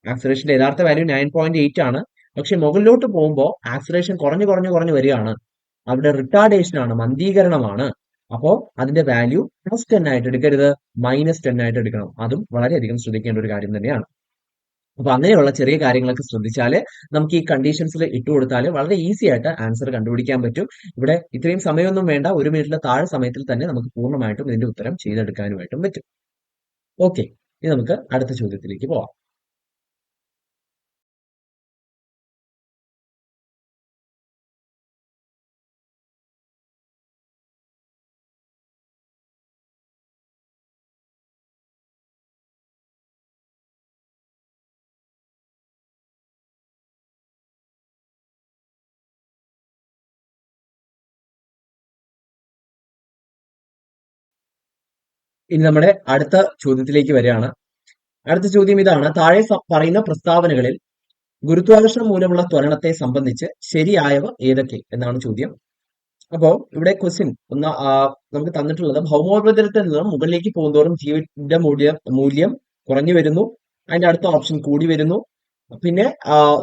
ആക്സിലറേഷന്റെ യഥാർത്ഥ വാല്യൂ 9.8 ആണ്. പക്ഷെ മുകളിലോട്ട് പോകുമ്പോൾ ആക്സിലറേഷൻ കുറഞ്ഞു കുറഞ്ഞു കുറഞ്ഞു വരികയാണ്. അവിടെ റിട്ടാർഡേഷൻ ആണ്, മന്ദീകരണമാണ്. അപ്പോ അതിന്റെ വാല്യൂ +10 ആയിട്ട് എടുക്കരുത്, -10 ആയിട്ട് എടുക്കണം. അതും വളരെയധികം ശ്രദ്ധിക്കേണ്ട ഒരു കാര്യം തന്നെയാണ്. അപ്പൊ അങ്ങനെയുള്ള ചെറിയ കാര്യങ്ങളൊക്കെ ശ്രദ്ധിച്ചാൽ നമുക്ക് ഈ കണ്ടീഷൻസിൽ ഇട്ടുകൊടുത്താൽ വളരെ ഈസി ആയിട്ട് ആൻസർ കണ്ടുപിടിക്കാൻ പറ്റും. ഇവിടെ ഇത്രയും സമയമൊന്നും വേണ്ട, 1 മിനിറ്റിലെ താഴെ സമയത്തിൽ തന്നെ നമുക്ക് പൂർണ്ണമായിട്ടും ഇതിന്റെ ഉത്തരം ചെയ്തെടുക്കാനുമായിട്ടും പറ്റും. ഓക്കെ, ഇനി നമുക്ക് അടുത്ത ചോദ്യത്തിലേക്ക് പോവാം. ഇനി നമ്മുടെ അടുത്ത ചോദ്യത്തിലേക്ക് വരികയാണ്. അടുത്ത ചോദ്യം ഇതാണ്: താഴെ പറയുന്ന പ്രസ്താവനകളിൽ ഗുരുത്വാകർഷണം മൂലമുള്ള ത്വരണത്തെ സംബന്ധിച്ച് ശരിയായവ ഏതൊക്കെ എന്നാണ് ചോദ്യം. അപ്പോ ഇവിടെ ക്വസ്റ്റ്യൻ നമുക്ക് തന്നിട്ടുള്ളത്, ഭൗമോപരിതലത്തിൽ നിന്നും മുകളിലേക്ക് പോകുന്തോറും ജിയുടെ മൂല്യം കുറഞ്ഞു വരുന്നു. അതിന്റെ അടുത്ത ഓപ്ഷൻ കൂടി വരുന്നു. പിന്നെ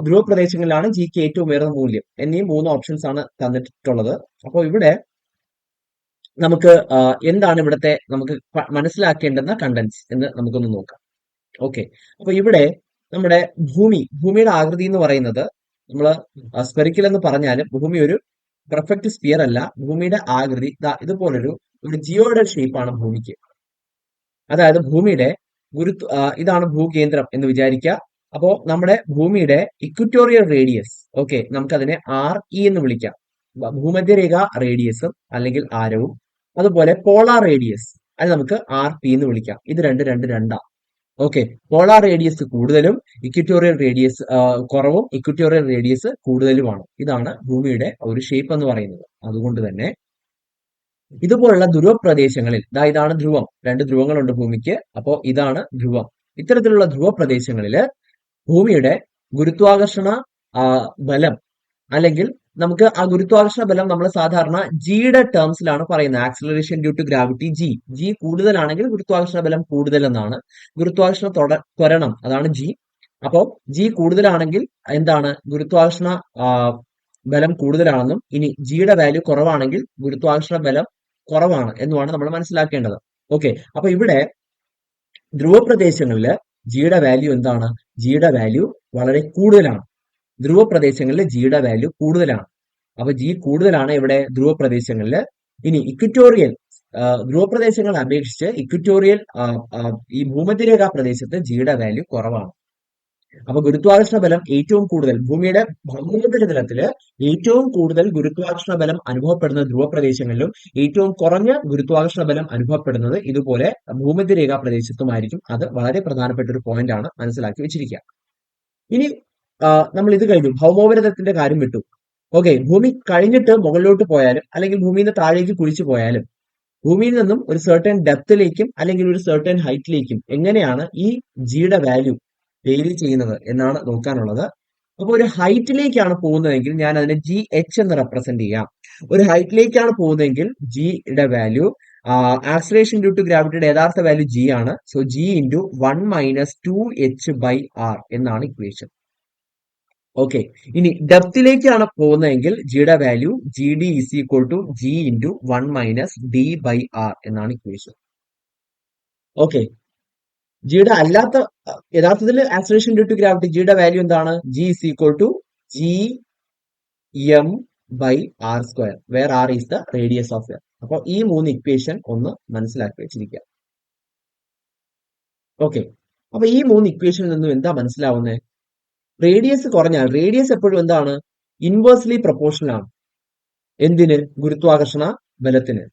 ധ്രുവ പ്രദേശങ്ങളിലാണ് ജിക്ക് ഏറ്റവും ഉയർന്ന മൂല്യം എന്നീ 3 ഓപ്ഷൻസ് ആണ് തന്നിട്ടുള്ളത്. അപ്പോൾ ഇവിടെ നമുക്ക് എന്താണ് ഇവിടുത്തെ നമുക്ക് മനസ്സിലാക്കേണ്ടുന്ന കണ്ടന്റ്സ് എന്ന് നമുക്കൊന്ന് നോക്കാം. ഓക്കെ, അപ്പൊ ഇവിടെ നമ്മുടെ ഭൂമിയുടെ ആകൃതി എന്ന് പറയുന്നത്, നമ്മൾ സ്പെറിക്കൽ എന്ന് പറഞ്ഞാലും ഭൂമി ഒരു പെർഫെക്റ്റ് സ്ഫിയർ അല്ല. ഭൂമിയുടെ ആകൃതി ഇതുപോലൊരു ജിയോയിഡൽ ഷേപ്പാണ് ഭൂമിക്ക്. അതായത് ഭൂമിയുടെ ഇതാണ് ഭൂകേന്ദ്രം എന്ന് വിചാരിക്കുക. അപ്പോ നമ്മുടെ ഭൂമിയുടെ ഇക്വറ്റോറിയൽ റേഡിയസ്, ഓക്കെ, നമുക്കതിനെ RE എന്ന് വിളിക്കാം. ഭൂമധ്യരേഖ റേഡിയസും അല്ലെങ്കിൽ ആരവും, അതുപോലെ പോളാർ റേഡിയസ് അത് നമുക്ക് RP എന്ന് വിളിക്കാം. ഇത് രണ്ടാ. ഓക്കെ, പോളാർ റേഡിയസ് കൂടുതലും ഇക്വറ്റോറിയൽ റേഡിയസ് കുറവും, ഇക്വറ്റോറിയൽ റേഡിയസ് കൂടുതലുമാണ്. ഇതാണ് ഭൂമിയുടെ ഒരു ഷേപ്പ് എന്ന് പറയുന്നത്. അതുകൊണ്ട് തന്നെ ഇതുപോലുള്ള ധ്രുവ പ്രദേശങ്ങളിൽ, ഇതാണ് ധ്രുവം, 2 ധ്രുവങ്ങളുണ്ട് ഭൂമിക്ക്. അപ്പോ ഇതാണ് ധ്രുവം. ഇത്തരത്തിലുള്ള ധ്രുവ പ്രദേശങ്ങളില് ഭൂമിയുടെ ഗുരുത്വാകർഷണ ബലം, അല്ലെങ്കിൽ നമുക്ക് ആ ഗുരുത്വാകർഷണ ബലം നമ്മൾ സാധാരണ ജിയുടെ ടേംസിലാണ് പറയുന്നത്. Acceleration due to gravity G കൂടുതലാണെങ്കിൽ ഗുരുത്വാകർഷണ ബലം കൂടുതൽ എന്നാണ്. ഗുരുത്വാകർഷണ ത്വരണം അതാണ് ജി. അപ്പോ ജി കൂടുതലാണെങ്കിൽ എന്താണ്, ഗുരുത്വാകർഷണ ബലം കൂടുതലാണെന്നും, ഇനി ജിയുടെ വാല്യൂ കുറവാണെങ്കിൽ ഗുരുത്വാകർഷണ ബലം കുറവാണ് എന്നുമാണ് നമ്മൾ മനസ്സിലാക്കേണ്ടത്. ഓക്കെ, അപ്പൊ ഇവിടെ ധ്രുവ പ്രദേശങ്ങളില് ജിയുടെ വാല്യൂ എന്താണ്? ജിയുടെ വാല്യൂ വളരെ കൂടുതലാണ്. ധ്രുവ പ്രദേശങ്ങളിൽ ജിയുടെ വാല്യൂ കൂടുതലാണ്. അപ്പൊ ജി കൂടുതലാണ് ഇവിടെ ധ്രുവ പ്രദേശങ്ങളില്. ഇനി ഇക്വറ്റോറിയൽ ധ്രുവ പ്രദേശങ്ങളെ അപേക്ഷിച്ച് ഇക്വറ്റോറിയൽ ഈ ഭൂമധ്യരേഖാ പ്രദേശത്ത് ജിയുടെ വാല്യൂ കുറവാണ്. അപ്പൊ ഗുരുത്വാകർഷണ ബലം ഏറ്റവും കൂടുതൽ ഭൂമിയുടെ ഭൗമോപരിതലത്തില് ഏറ്റവും കൂടുതൽ ഗുരുത്വാകർഷണ ബലം അനുഭവപ്പെടുന്ന ധ്രുവ പ്രദേശങ്ങളിലും ഏറ്റവും കുറഞ്ഞ ഗുരുത്വാകർഷണ ബലം അനുഭവപ്പെടുന്നത് ഇതുപോലെ ഭൂമധ്യരേഖാ പ്രദേശത്തുമായിരിക്കും. അത് വളരെ പ്രധാനപ്പെട്ട ഒരു പോയിന്റ് ആണ്, മനസ്സിലാക്കി വെച്ചിരിക്കുക. ഇനി നമ്മൾ ഇത് കഴിഞ്ഞു, ഭൗമോപരിതലത്തിന്റെ കാര്യം വിട്ടു. ഓക്കെ, ഭൂമി കഴിഞ്ഞിട്ട് മുകളിലോട്ട് പോയാലും അല്ലെങ്കിൽ ഭൂമിയിൽ നിന്ന് താഴേക്ക് കുഴിച്ചു പോയാലും ഭൂമിയിൽ നിന്നും ഒരു സർട്ടൻ ഡെപ്തിലേക്കും അല്ലെങ്കിൽ ഒരു സർട്ടൻ ഹൈറ്റിലേക്കും എങ്ങനെയാണ് ഈ ജിയുടെ വാല്യൂ വേരി ചെയ്യുന്നത് എന്നാണ് നോക്കാനുള്ളത്. അപ്പൊ ഒരു ഹൈറ്റിലേക്കാണ് പോകുന്നതെങ്കിൽ ഞാൻ അതിനെ GH എന്ന് റെപ്രസെന്റ് ചെയ്യാം. ഒരു ഹൈറ്റിലേക്കാണ് പോകുന്നതെങ്കിൽ ജിയുടെ വാല്യൂ ആക്സിലറേഷൻ ഡ്യൂ ടു ഗ്രാവിറ്റിയുടെ യഥാർത്ഥ വാല്യൂ G ആണ്. സോ G × 1 - 2h/r എന്നാണ് ഇക്വേഷൻ. ഓക്കെ, ഇനി ഡെപ്തിലേക്കാണ് പോകുന്നതെങ്കിൽ ജിയുടെ value GD is equal to G × 1 - d/r എന്നാണ് ഇക്വേഷൻ. ഓക്കെ, ജിയുടെ അല്ലാത്ത യഥാർത്ഥത്തിൽ ആക്സിലറേഷൻ ഡ്യൂ ടു ഗ്രാവിറ്റി ജിയുടെ വാല്യൂ എന്താണ്? G is equal to Gm/r², where r is the radius of earth. അപ്പൊ ഈ 3 ഇക്വേഷൻ ഒന്ന് മനസ്സിലാക്കി വെച്ചിരിക്കുക. ഓക്കെ, അപ്പൊ ഈ 3 ഇക്വേഷനിൽ നിന്നും എന്താ മനസ്സിലാവുന്നത്? റേഡിയസ് കുറഞ്ഞാൽ, റേഡിയസ് എപ്പോഴും എന്താണ്? ഇൻവേഴ്സ്ലി പ്രൊപ്പോർഷണൽ ആണ്. എന്തിന്? ഗുരുത്വാകർഷണ ബലത്തിന്.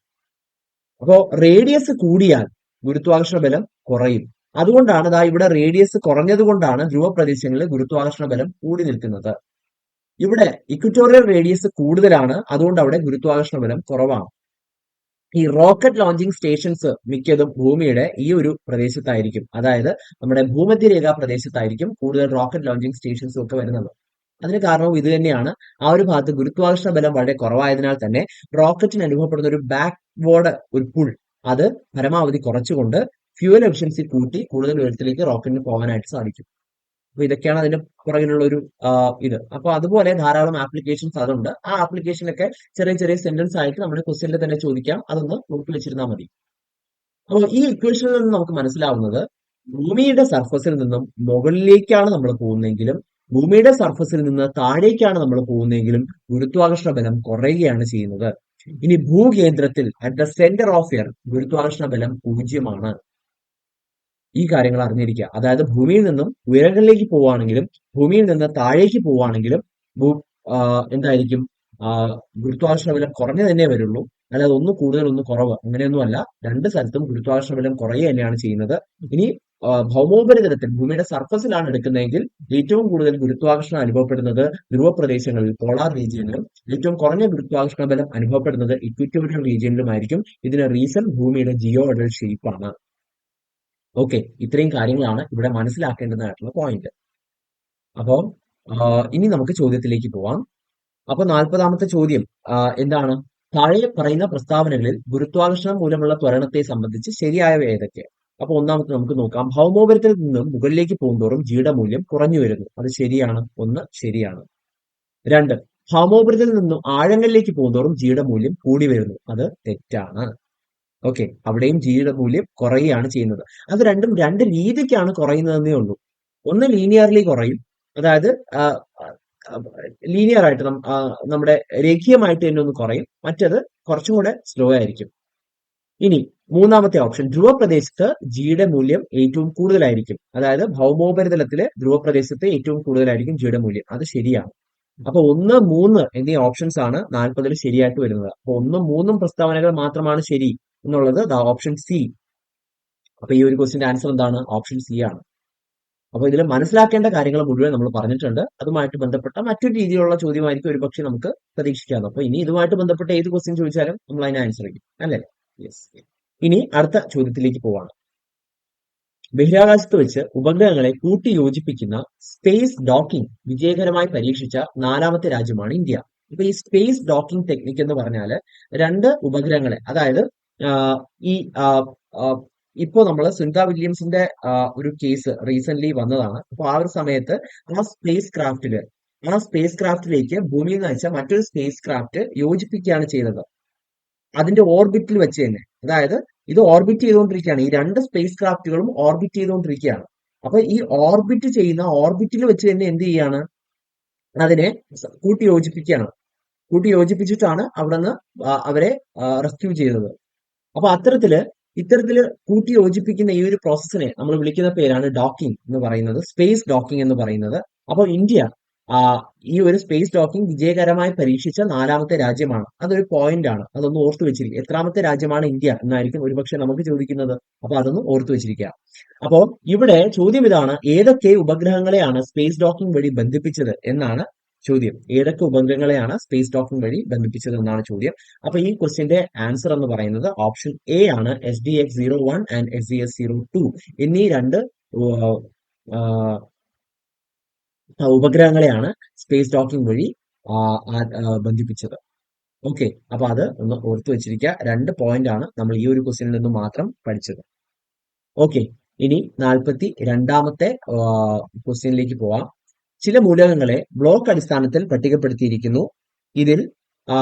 അപ്പോ റേഡിയസ് കൂടിയാൽ ഗുരുത്വാകർഷണ ബലം കുറയും. അതുകൊണ്ടാണ് ഇവിടെ റേഡിയസ് കുറഞ്ഞത് കൊണ്ടാണ് ധ്രുവ പ്രദേശങ്ങളിൽ ഗുരുത്വാകർഷണ ബലം കൂടി നിൽക്കുന്നത്. ഇവിടെ ഇക്വറ്റോറിയൽ റേഡിയസ് കൂടുതലാണ്, അതുകൊണ്ട് അവിടെ ഗുരുത്വാകർഷണ ബലം കുറവാണ്. ഈ റോക്കറ്റ് ലോഞ്ചിങ് സ്റ്റേഷൻസ് മിക്കതും ഭൂമിയുടെ ഈ ഒരു പ്രദേശത്തായിരിക്കും, അതായത് നമ്മുടെ ഭൂമധ്യരേഖാ പ്രദേശത്തായിരിക്കും കൂടുതൽ റോക്കറ്റ് ലോഞ്ചിങ് സ്റ്റേഷൻസും ഒക്കെ വരുന്നത്. അതിന് കാരണവും ഇത് തന്നെയാണ്. ആ ഒരു ഭാഗത്ത് ഗുരുത്വാകർഷണ ബലം വളരെ കുറവായതിനാൽ തന്നെ റോക്കറ്റിന് അനുഭവപ്പെടുന്ന ഒരു ബാക്ക്വേർഡ് ഒരു പുൾ അത് പരമാവധി കുറച്ചുകൊണ്ട് ഫ്യൂവൽ എഫിഷ്യൻസി കൂട്ടി കൂടുതൽ ഉയരത്തിലേക്ക് റോക്കറ്റിന് പോകാനായിട്ട് സാധിക്കും. അപ്പൊ ഇതൊക്കെയാണ് അതിന്റെ പുറകിലുള്ള ഒരു ഇത്. അപ്പൊ അതുപോലെ ധാരാളം ആപ്ലിക്കേഷൻസ് അതുണ്ട്. ആ ആപ്ലിക്കേഷനൊക്കെ ചെറിയ ചെറിയ സെന്റൻസ് ആയിട്ട് നമ്മുടെ ക്വസ്റ്റ്യനിൽ തന്നെ ചോദിക്കാം. അതൊന്ന് നോക്കി വെച്ചിരുന്നാൽ മതി. അപ്പോൾ ഈ ഇക്വേഷനിൽ നിന്ന് നമുക്ക് മനസ്സിലാവുന്നത് ഭൂമിയുടെ സർഫസിൽ നിന്നും മുകളിലേക്കാണ് നമ്മൾ പോകുന്നതെങ്കിലും ഭൂമിയുടെ സർഫസിൽ നിന്ന് താഴേക്കാണ് നമ്മൾ പോകുന്നതെങ്കിലും ഗുരുത്വാകർഷണ ബലം കുറയുകയാണ് ചെയ്യുന്നത്. ഇനി ഭൂകേന്ദ്രത്തിൽ at the centre of earth ഗുരുത്വാകർഷണ ബലം 0ആണ്. ഈ കാര്യങ്ങൾ അറിഞ്ഞിരിക്കുക. അതായത് ഭൂമിയിൽ നിന്നും ഉയരങ്ങളിലേക്ക് പോവുകയാണെങ്കിലും ഭൂമിയിൽ നിന്ന് താഴേക്ക് പോവുകയാണെങ്കിലും എന്തായിരിക്കും ഗുരുത്വാകർഷണ ബലം കുറഞ്ഞു തന്നെ വരുള്ളൂ. അല്ലാതെ ഒന്ന് കൂടുതൽ ഒന്ന് കുറവ് അങ്ങനെയൊന്നുമല്ല. രണ്ട് സ്ഥലത്തും ഗുരുത്വാകർഷണ ബലം കുറയുക തന്നെയാണ് ചെയ്യുന്നത്. ഇനി ഭൗമോപരിതലത്തിൽ ഭൂമിയുടെ സർഫസിലാണ് എടുക്കുന്നതെങ്കിൽ ഏറ്റവും കൂടുതൽ ഗുരുത്വാകർഷണം അനുഭവപ്പെടുന്നത് ധ്രുവ പ്രദേശങ്ങളിൽ പോളാർ റീജിയനിലും ഏറ്റവും കുറഞ്ഞ ഗുരുത്വാകർഷണ ബലം അനുഭവപ്പെടുന്നത് ഇക്വറ്റോറിയൽ റീജിയനിലുമായിരിക്കും. ഇതിന് റീസൺ ഭൂമിയുടെ ജിയോയിഡൽ ഷേപ്പാണ്. ഓക്കെ, ഇത്രയും കാര്യങ്ങളാണ് ഇവിടെ മനസ്സിലാക്കേണ്ടതായിട്ടുള്ള പോയിന്റ്. അപ്പോൾ ഇനി നമുക്ക് ചോദ്യത്തിലേക്ക് പോവാം. അപ്പൊ 40ാമത്തെ ചോദ്യം എന്താണ്? താഴെ പറയുന്ന പ്രസ്താവനകളിൽ ഗുരുത്വാകർഷണം മൂലമുള്ള ത്വരണത്തെ സംബന്ധിച്ച് ശരിയായവ ഏതൊക്കെ? അപ്പൊ ഒന്നാമത്തെ നമുക്ക് നോക്കാം. ഭൗമോപരിതലത്തിൽ നിന്നും മുകളിലേക്ക് പോകുന്തോറും ജിയുടെ മൂല്യം കുറഞ്ഞു വരുന്നു. അത് ശരിയാണ്. ഒന്ന് ശരിയാണ്. 2, ഭൗമോപരിതലത്തിൽ നിന്നും ആഴങ്ങളിലേക്ക് പോകുന്തോറും ജിയുടെ മൂല്യം കൂടി വരുന്നു. അത് തെറ്റാണ്. ഓക്കെ, അവിടെയും ജിയുടെ മൂല്യം കുറയുകയാണ് ചെയ്യുന്നത്. അത് രണ്ടും രണ്ട് രീതിക്കാണ് കുറയുന്നതെന്നേ ഉള്ളൂ. ഒന്ന് ലീനിയർലി കുറയും, അതായത് ലീനിയർ ആയിട്ട് നമ്മുടെ രേഖീയമായിട്ട് തന്നെ ഒന്ന് കുറയും. മറ്റത് കുറച്ചും കൂടെ സ്ലോ ആയിരിക്കും. ഇനി മൂന്നാമത്തെ ഓപ്ഷൻ, ധ്രുവപ്രദേശത്ത് ജിയുടെ മൂല്യം ഏറ്റവും കൂടുതലായിരിക്കും. അതായത് ഭൗമോപരിതലത്തിലെ ധ്രുവപ്രദേശത്ത് ഏറ്റവും കൂടുതലായിരിക്കും ജിയുടെ മൂല്യം. അത് ശരിയാണ്. അപ്പൊ 1, 3 എന്നീ ഓപ്ഷൻസ് ആണ് 40ൽ ശരിയായിട്ട് വരുന്നത്. അപ്പൊ 1, 3 പ്രസ്താവനകൾ മാത്രമാണ് ശരി എന്നുള്ളത് ഓപ്ഷൻ സി. അപ്പൊ ഈ ഒരു ക്വസ്റ്റിന്റെ ആൻസർ എന്താണ്? ഓപ്ഷൻ സി ആണ്. അപ്പൊ ഇതിൽ മനസ്സിലാക്കേണ്ട കാര്യങ്ങൾ മുഴുവൻ നമ്മൾ പറഞ്ഞിട്ടുണ്ട്. അതുമായിട്ട് ബന്ധപ്പെട്ട മറ്റൊരു രീതിയിലുള്ള ചോദ്യമായിരിക്കും ഒരുപക്ഷെ നമുക്ക് പ്രതീക്ഷിക്കാവുന്നത്. അപ്പൊ ഇനി ഇതുമായിട്ട് ബന്ധപ്പെട്ട ഏത് ക്വസ്റ്റ്യൻ ചോദിച്ചാലും നമ്മൾ അതിന് ആൻസർ ചെയ്യും, അല്ലേ? യെസ്. ഇനി അടുത്ത ചോദ്യത്തിലേക്ക് പോവാണ്. ബഹിരാകാശത്ത് വെച്ച് ഉപഗ്രഹങ്ങളെ കൂട്ടി യോജിപ്പിക്കുന്ന സ്പേസ് ഡോക്കിംഗ് വിജയകരമായി പരീക്ഷിച്ച 4ാമത്തെ രാജ്യമാണ് ഇന്ത്യ. ഇപ്പൊ ഈ സ്പേസ് ഡോക്കിംഗ് ടെക്നിക് എന്ന് പറഞ്ഞാല് രണ്ട് ഉപഗ്രഹങ്ങളെ, അതായത് ഈ ഇപ്പോ നമ്മൾ സുനിത വില്യംസിന്റെ ഒരു കേസ് റീസെന്റ് വന്നതാണ്. അപ്പൊ ആ ഒരു സമയത്ത് ആ സ്പേസ് ക്രാഫ്റ്റിലേക്ക് ഭൂമിയിൽ നിന്ന് അയച്ച മറ്റൊരു സ്പേസ് ക്രാഫ്റ്റ് യോജിപ്പിക്കുകയാണ് ചെയ്തത്. അതിന്റെ ഓർബിറ്റിൽ വെച്ച് തന്നെ, അതായത് ഇത് ഓർബിറ്റ് ചെയ്തുകൊണ്ടിരിക്കുകയാണ്. ഈ രണ്ട് സ്പേസ് ക്രാഫ്റ്റുകളും ഓർബിറ്റ് ചെയ്തുകൊണ്ടിരിക്കുകയാണ്. അപ്പൊ ഈ ഓർബിറ്റിൽ വെച്ച് തന്നെ എന്ത് ചെയ്യാണ്? അതിനെ കൂട്ടി യോജിപ്പിച്ചിട്ടാണ് അവിടെ നിന്ന് അവരെ റെസ്ക്യൂ ചെയ്തത്. അപ്പൊ ഇത്തരത്തില് കൂട്ടി യോജിപ്പിക്കുന്ന ഈ ഒരു പ്രോസസ്സിനെ നമ്മൾ വിളിക്കുന്ന പേരാണ് ഡോക്കിംഗ് എന്ന് പറയുന്നത്, സ്പേസ് ഡോക്കിംഗ് എന്ന് പറയുന്നത്. അപ്പൊ ഇന്ത്യ ഈ ഒരു സ്പേസ് ഡോക്കിംഗ് വിജയകരമായി പരീക്ഷിച്ച 4ാമത്തെ രാജ്യമാണ്. അതൊരു പോയിന്റ് ആണ്, അതൊന്ന് ഓർത്തു വെച്ചിരിക്കുക. എത്രാമത്തെ രാജ്യമാണ് ഇന്ത്യ എന്നായിരിക്കും ഒരുപക്ഷെ നമുക്ക് ചോദിക്കുന്നത്. അപ്പൊ അതൊന്ന് ഓർത്തു വെച്ചിരിക്കുക. അപ്പോ ഇവിടെ ചോദ്യം ഇതാണ്, ഏതൊക്കെ ഉപഗ്രഹങ്ങളെയാണ് സ്പേസ് ഡോക്കിംഗ് വഴി ബന്ധിപ്പിച്ചത് എന്നാണ് ചോദ്യം. ഏതൊക്കെ ഉപഗ്രഹങ്ങളെയാണ് സ്പേസ് ഡോക്കിംഗ് വഴി ബന്ധിപ്പിച്ചത് എന്നാണ് ചോദ്യം. അപ്പൊ ഈ ക്വസ്റ്റിന്റെ ആൻസർ എന്ന് പറയുന്നത് ഓപ്ഷൻ എ ആണ്. SDX-01 ആൻഡ് SDX-02 എന്നീ രണ്ട് ഉപഗ്രഹങ്ങളെയാണ് സ്പേസ് ഡോക്കിംഗ് വഴി ബന്ധിപ്പിച്ചത്. ഓക്കെ, അപ്പൊ അത് ഒന്ന് ഓർത്തു വെച്ചിരിക്കുക. 2 പോയിന്റ് ആണ് നമ്മൾ ഈ ഒരു ക്വസ്റ്റിനിൽ നിന്ന് മാത്രം പഠിച്ചത്. ഓക്കെ, ഇനി 42ാമത്തെ ക്വസ്റ്റ്യനിലേക്ക് പോവാം. ചില മൂലകങ്ങളെ ബ്ലോക്ക് അടിസ്ഥാനത്തിൽ പട്ടികപ്പെടുത്തിയിരിക്കുന്നു. ഇതിൽ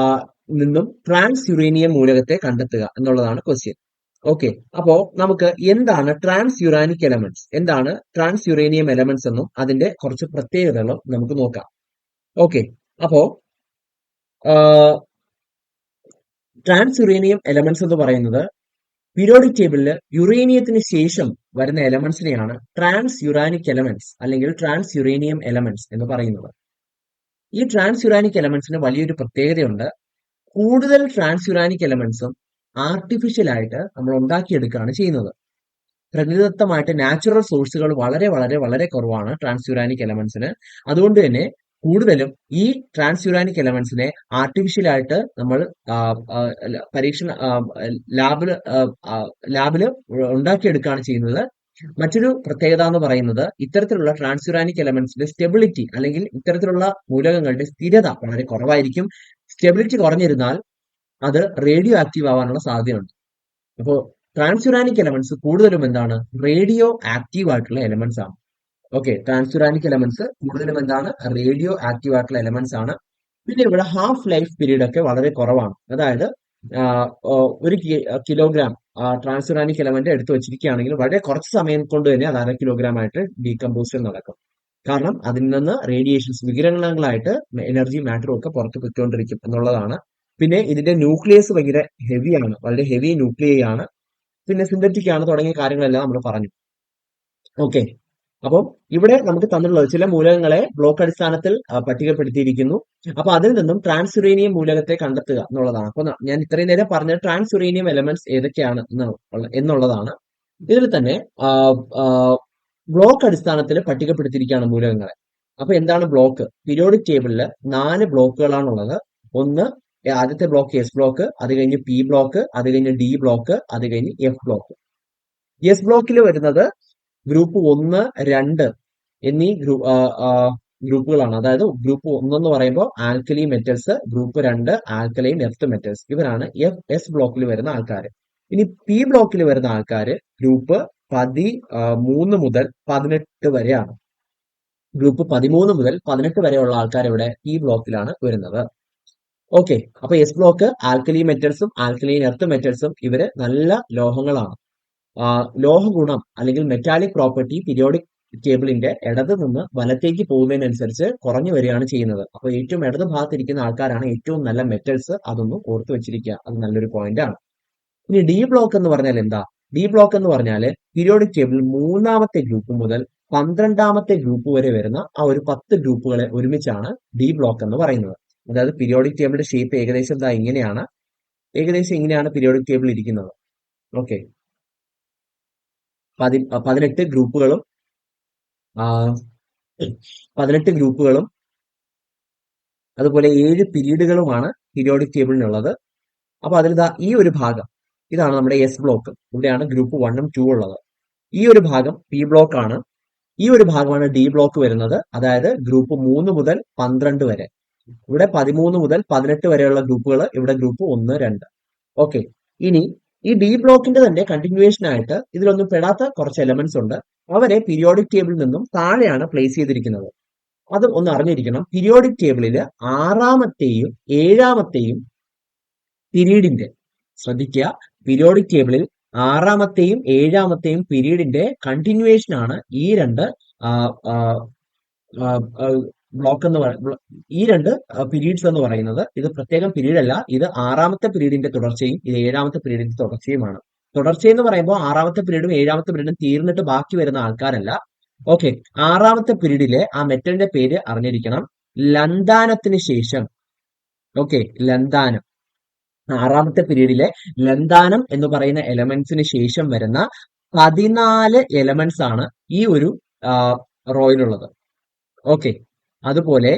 നിന്നും ട്രാൻസ് യുറേനിയം മൂലകത്തെ കണ്ടെത്തുക എന്നുള്ളതാണ് ക്വസ്റ്റ്യൻ. ഓക്കെ, അപ്പോ നമുക്ക് എന്താണ് ട്രാൻസ് യുറാനിക് എലമെന്റ്സ്, എന്താണ് ട്രാൻസ് യുറേനിയം എലമെന്റ്സ് എന്നും അതിന്റെ കുറച്ച് പ്രത്യേകതകളും നമുക്ക് നോക്കാം. ഓക്കെ, അപ്പോ ട്രാൻസ് യുറേനിയം എലമെന്റ്സ് എന്ന് പറയുന്നത് പീരിയോഡിക് ടേബിളിൽ യുറേനിയത്തിന് ശേഷം വരുന്ന എലമെന്റ്സിനെയാണ് ട്രാൻസ് യുറാനിക് എലമെന്റ്സ് അല്ലെങ്കിൽ ട്രാൻസ് യുറേനിയം എലമെന്റ്സ് എന്ന് പറയുന്നത്. ഈ ട്രാൻസ് യുറാനിക് എലമെന്റ്സിന് വലിയൊരു പ്രത്യേകതയുണ്ട്. കൂടുതൽ ട്രാൻസ് യുറാനിക് എലമെന്റ്സും ആർട്ടിഫിഷ്യൽ ആയിട്ട് നമ്മൾ ഉണ്ടാക്കിയെടുക്കുകയാണ് ചെയ്യുന്നത്. പ്രകൃതിദത്തമായിട്ട് നാച്ചുറൽ സോഴ്സുകൾ വളരെ വളരെ വളരെ കുറവാണ് ട്രാൻസ്യൂരാനിക് എലമെന്റ്സിന്. അതുകൊണ്ട് തന്നെ കൂടുതലും ഈ ട്രാൻസ്യൂരാനിക് എലമെന്റ്സിനെ ആർട്ടിഫിഷ്യൽ ആയിട്ട് നമ്മൾ പരീക്ഷണ ലാബില് ഉണ്ടാക്കിയെടുക്കുകയാണ് ചെയ്യുന്നത്. മറ്റൊരു പ്രത്യേകത എന്ന് പറയുന്നത് ഇത്തരത്തിലുള്ള ട്രാൻസ്യൂരാനിക് എലമെന്റ്സിന്റെ സ്റ്റെബിലിറ്റി അല്ലെങ്കിൽ ഇത്തരത്തിലുള്ള മൂലകങ്ങളുടെ സ്ഥിരത വളരെ കുറവായിരിക്കും. സ്റ്റെബിലിറ്റി കുറഞ്ഞിരുന്നാൽ അത് റേഡിയോ ആക്റ്റീവ് ആവാനുള്ള സാധ്യതയുണ്ട്. അപ്പോൾ ട്രാൻസ്യൂരാനിക് എലമെന്റ്സ് കൂടുതലും എന്താണ്, റേഡിയോ ആക്റ്റീവ് ആയിട്ടുള്ള എലമെന്റ്സ് ആണ്. ഓക്കെ, ട്രാൻസ്യൂരാനിക് എലമെന്റ്സ് കൂടുതലും എന്താണ്, റേഡിയോ ആക്റ്റീവ് ആയിട്ടുള്ള എലമെന്റ്സ് ആണ്. പിന്നെ ഇവിടെ ഹാഫ് ലൈഫ് പീരീഡ് ഒക്കെ വളരെ കുറവാണ്. അതായത് ഒരു കിലോഗ്രാം ട്രാൻസ്യൂരാനിക് എലമെന്റ് എടുത്തു വെച്ചിരിക്കുകയാണെങ്കിൽ വളരെ കുറച്ച് സമയം കൊണ്ട് തന്നെ അത് 1/2 കിലോഗ്രാം ആയിട്ട് ഡീകമ്പോസ് നടക്കും. കാരണം അതിൽ നിന്ന് റേഡിയേഷൻസ് വികിരണങ്ങളായിട്ട് എനർജി മാറ്ററും ഒക്കെ പുറത്ത് പൊയ്ക്കൊണ്ടിരിക്കും എന്നുള്ളതാണ്. പിന്നെ ഇതിന്റെ ന്യൂക്ലിയസ് ഭയങ്കര ഹെവിയാണ്, വളരെ ഹെവി ന്യൂക്ലിയൈ ആണ്. പിന്നെ സിന്തറ്റിക് ആണ് തുടങ്ങിയ കാര്യങ്ങളെല്ലാം നമ്മൾ പറഞ്ഞു. ഓക്കെ, അപ്പം ഇവിടെ നമുക്ക് തന്നിട്ടുള്ളത് ചില മൂലകങ്ങളെ ബ്ലോക്ക് അടിസ്ഥാനത്തിൽ പട്ടികപ്പെടുത്തിയിരിക്കുന്നു. അപ്പൊ അതിൽ നിന്നും ട്രാൻസ്യുറേനിയം മൂലകത്തെ കണ്ടെത്തുക എന്നുള്ളതാണ്. അപ്പൊ ഞാൻ ഇത്രയും നേരം പറഞ്ഞ ട്രാൻസ്യുറേനിയം എലമെന്റ്സ് ഏതൊക്കെയാണ് എന്നുള്ളതാണ്. ഇതിൽ തന്നെ ബ്ലോക്ക് അടിസ്ഥാനത്തിൽ പട്ടികപ്പെടുത്തിയിരിക്കുകയാണ് മൂലകങ്ങളെ. അപ്പൊ എന്താണ് ബ്ലോക്ക്? പീരിയോഡിക് ടേബിളിൽ 4 ബ്ലോക്കുകളാണുള്ളത്. ഒന്ന്, ആദ്യത്തെ ബ്ലോക്ക് എസ് ബ്ലോക്ക്, അത് കഴിഞ്ഞ് പി ബ്ലോക്ക്, അത് കഴിഞ്ഞ് ഡി ബ്ലോക്ക്, അത് കഴിഞ്ഞ് എഫ് ബ്ലോക്ക്. എസ് ബ്ലോക്കിൽ വരുന്നത് ഗ്രൂപ്പ് 1, 2 എന്നീ ഗ്രൂപ്പുകളാണ്. അതായത് ഗ്രൂപ്പ് 1 എന്ന് പറയുമ്പോൾ alkali metals, group 2 alkaline earth metals. ഇവരാണ് എസ് ബ്ലോക്കിൽ വരുന്ന ആൾക്കാർ. ഇനി പി ബ്ലോക്കിൽ വരുന്ന ആൾക്കാർ ഗ്രൂപ്പ് 13 മുതൽ 18 വരെയാണ്. ഗ്രൂപ്പ് 13 മുതൽ 18 വരെയുള്ള ആൾക്കാർ ഇവിടെ ഈ ബ്ലോക്കിലാണ് വരുന്നത്. ഓക്കെ, അപ്പൊ എസ് ബ്ലോക്ക് ആൽക്കലി മെറ്റൽസും ആൽക്കലൈൻ എർത്ത് മെറ്റൽസും ഇവര് നല്ല ലോഹങ്ങളാണ്. ലോഹ ഗുണം അല്ലെങ്കിൽ മെറ്റാലിക് പ്രോപ്പർട്ടി പീരിയോഡിക് ടേബിളിന്റെ ഇടത് നിന്ന് വലത്തേക്ക് പോകുന്നതിനനുസരിച്ച് കുറഞ്ഞു വരികയാണ് ചെയ്യുന്നത്. അപ്പൊ ഏറ്റവും ഇടത് ഭാഗത്തിരിക്കുന്ന ആൾക്കാരാണ് ഏറ്റവും നല്ല മെറ്റൽസ്. അതൊന്നും ഓർത്തു വെച്ചിരിക്കുക, അത് നല്ലൊരു പോയിന്റ് ആണ്. ഇനി ഡി ബ്ലോക്ക് എന്ന് പറഞ്ഞാൽ എന്താ? ഡി ബ്ലോക്ക് എന്ന് പറഞ്ഞാൽ പീരിയോഡിക് ടേബിൾ 3ാമത്തെ ഗ്രൂപ്പ് മുതൽ 12ാമത്തെ ഗ്രൂപ്പ് വരെ വരുന്ന ആ ഒരു 10 ഗ്രൂപ്പുകളെ ഒരുമിച്ചാണ് ഡി ബ്ലോക്ക് എന്ന് പറയുന്നത്. അതായത് പീരിയോഡിക് ടേബിളിന്റെ ഷേപ്പ് ഏകദേശം ഇങ്ങനെയാണ്. ഏകദേശം ഇങ്ങനെയാണ് പീരിയോഡിക് ടേബിൾ ഇരിക്കുന്നത്. ഓക്കെ, 18 ഗ്രൂപ്പുകളും 18 ഗ്രൂപ്പുകളും അതുപോലെ 7 പീരീഡുകളുമാണ് പീരിയോഡിക് ടേബിളിനുള്ളത്. അപ്പൊ അതിൽ ഈ ഒരു ഭാഗം ഇതാണ് നമ്മുടെ എസ് ബ്ലോക്ക്. ഇവിടെയാണ് ഗ്രൂപ്പ് 1ഉം 2 ഉള്ളത്. ഈ ഒരു ഭാഗം പി ബ്ലോക്ക് ആണ്. ഈ ഒരു ഭാഗമാണ് ഡി ബ്ലോക്ക് വരുന്നത്. അതായത് ഗ്രൂപ്പ് 3 മുതൽ 12 വരെ. ഇവിടെ 13 മുതൽ 18 വരെയുള്ള ഗ്രൂപ്പുകൾ, ഇവിടെ ഗ്രൂപ്പ് 1, 2. ഓക്കെ, ഇനി ഈ ഡി ബ്ലോക്കിന്റെ തന്നെ കണ്ടിന്യൂവേഷൻ ആയിട്ട് ഇതിലൊന്നും പെടാത്ത കുറച്ച് എലമെന്റ്സ് ഉണ്ട്. അവരെ പീരിയോഡിക് ടേബിളിൽ നിന്നും താഴെയാണ് പ്ലേസ് ചെയ്തിരിക്കുന്നത്. അത് ഒന്ന് അറിഞ്ഞിരിക്കണം. പീരിയോഡിക് ടേബിളിൽ 6ാമത്തെയും 7ാമത്തെയും പീരീഡിന്റെ, ശ്രദ്ധിക്കുക, പീരിയോഡിക് ടേബിളിൽ 6ാമത്തെയും 7ാമത്തെയും പീരീഡിന്റെ കണ്ടിന്യൂവേഷൻ ആണ് ഈ രണ്ട് ബ്ലോക്ക് എന്ന് ഈ രണ്ട് പീരീഡ്സ് എന്ന് പറയുന്നത്. ഇത് പ്രത്യേകം പീരീഡ് അല്ല, ഇത് 6ാമത്തെ പീരീഡിന്റെ തുടർച്ചയും ഇത് 7ാമത്തെ പീരീഡിന്റെ തുടർച്ചയുമാണ്. തുടർച്ചയെന്ന് പറയുമ്പോൾ 6ാമത്തെ പീരീഡും 7ാമത്തെ പീരീഡും തീർന്നിട്ട് ബാക്കി വരുന്ന ആൾക്കാരല്ല. ഓക്കെ, 6ാമത്തെ പീരീഡിലെ ആ മെറ്റലിന്റെ പേര് അറിഞ്ഞിരിക്കണം. ലന്താനത്തിന് ശേഷം, ഓക്കെ, ലന്താനം, 6ാമത്തെ പീരീഡിലെ ലന്താനം എന്ന് പറയുന്ന എലമെന്റ്സിന് ശേഷം വരുന്ന 14 എലമെന്റ്സ് ആണ് ഈ ഒരു റോയിലുള്ളത്. ഓക്കെ, അതുപോലെ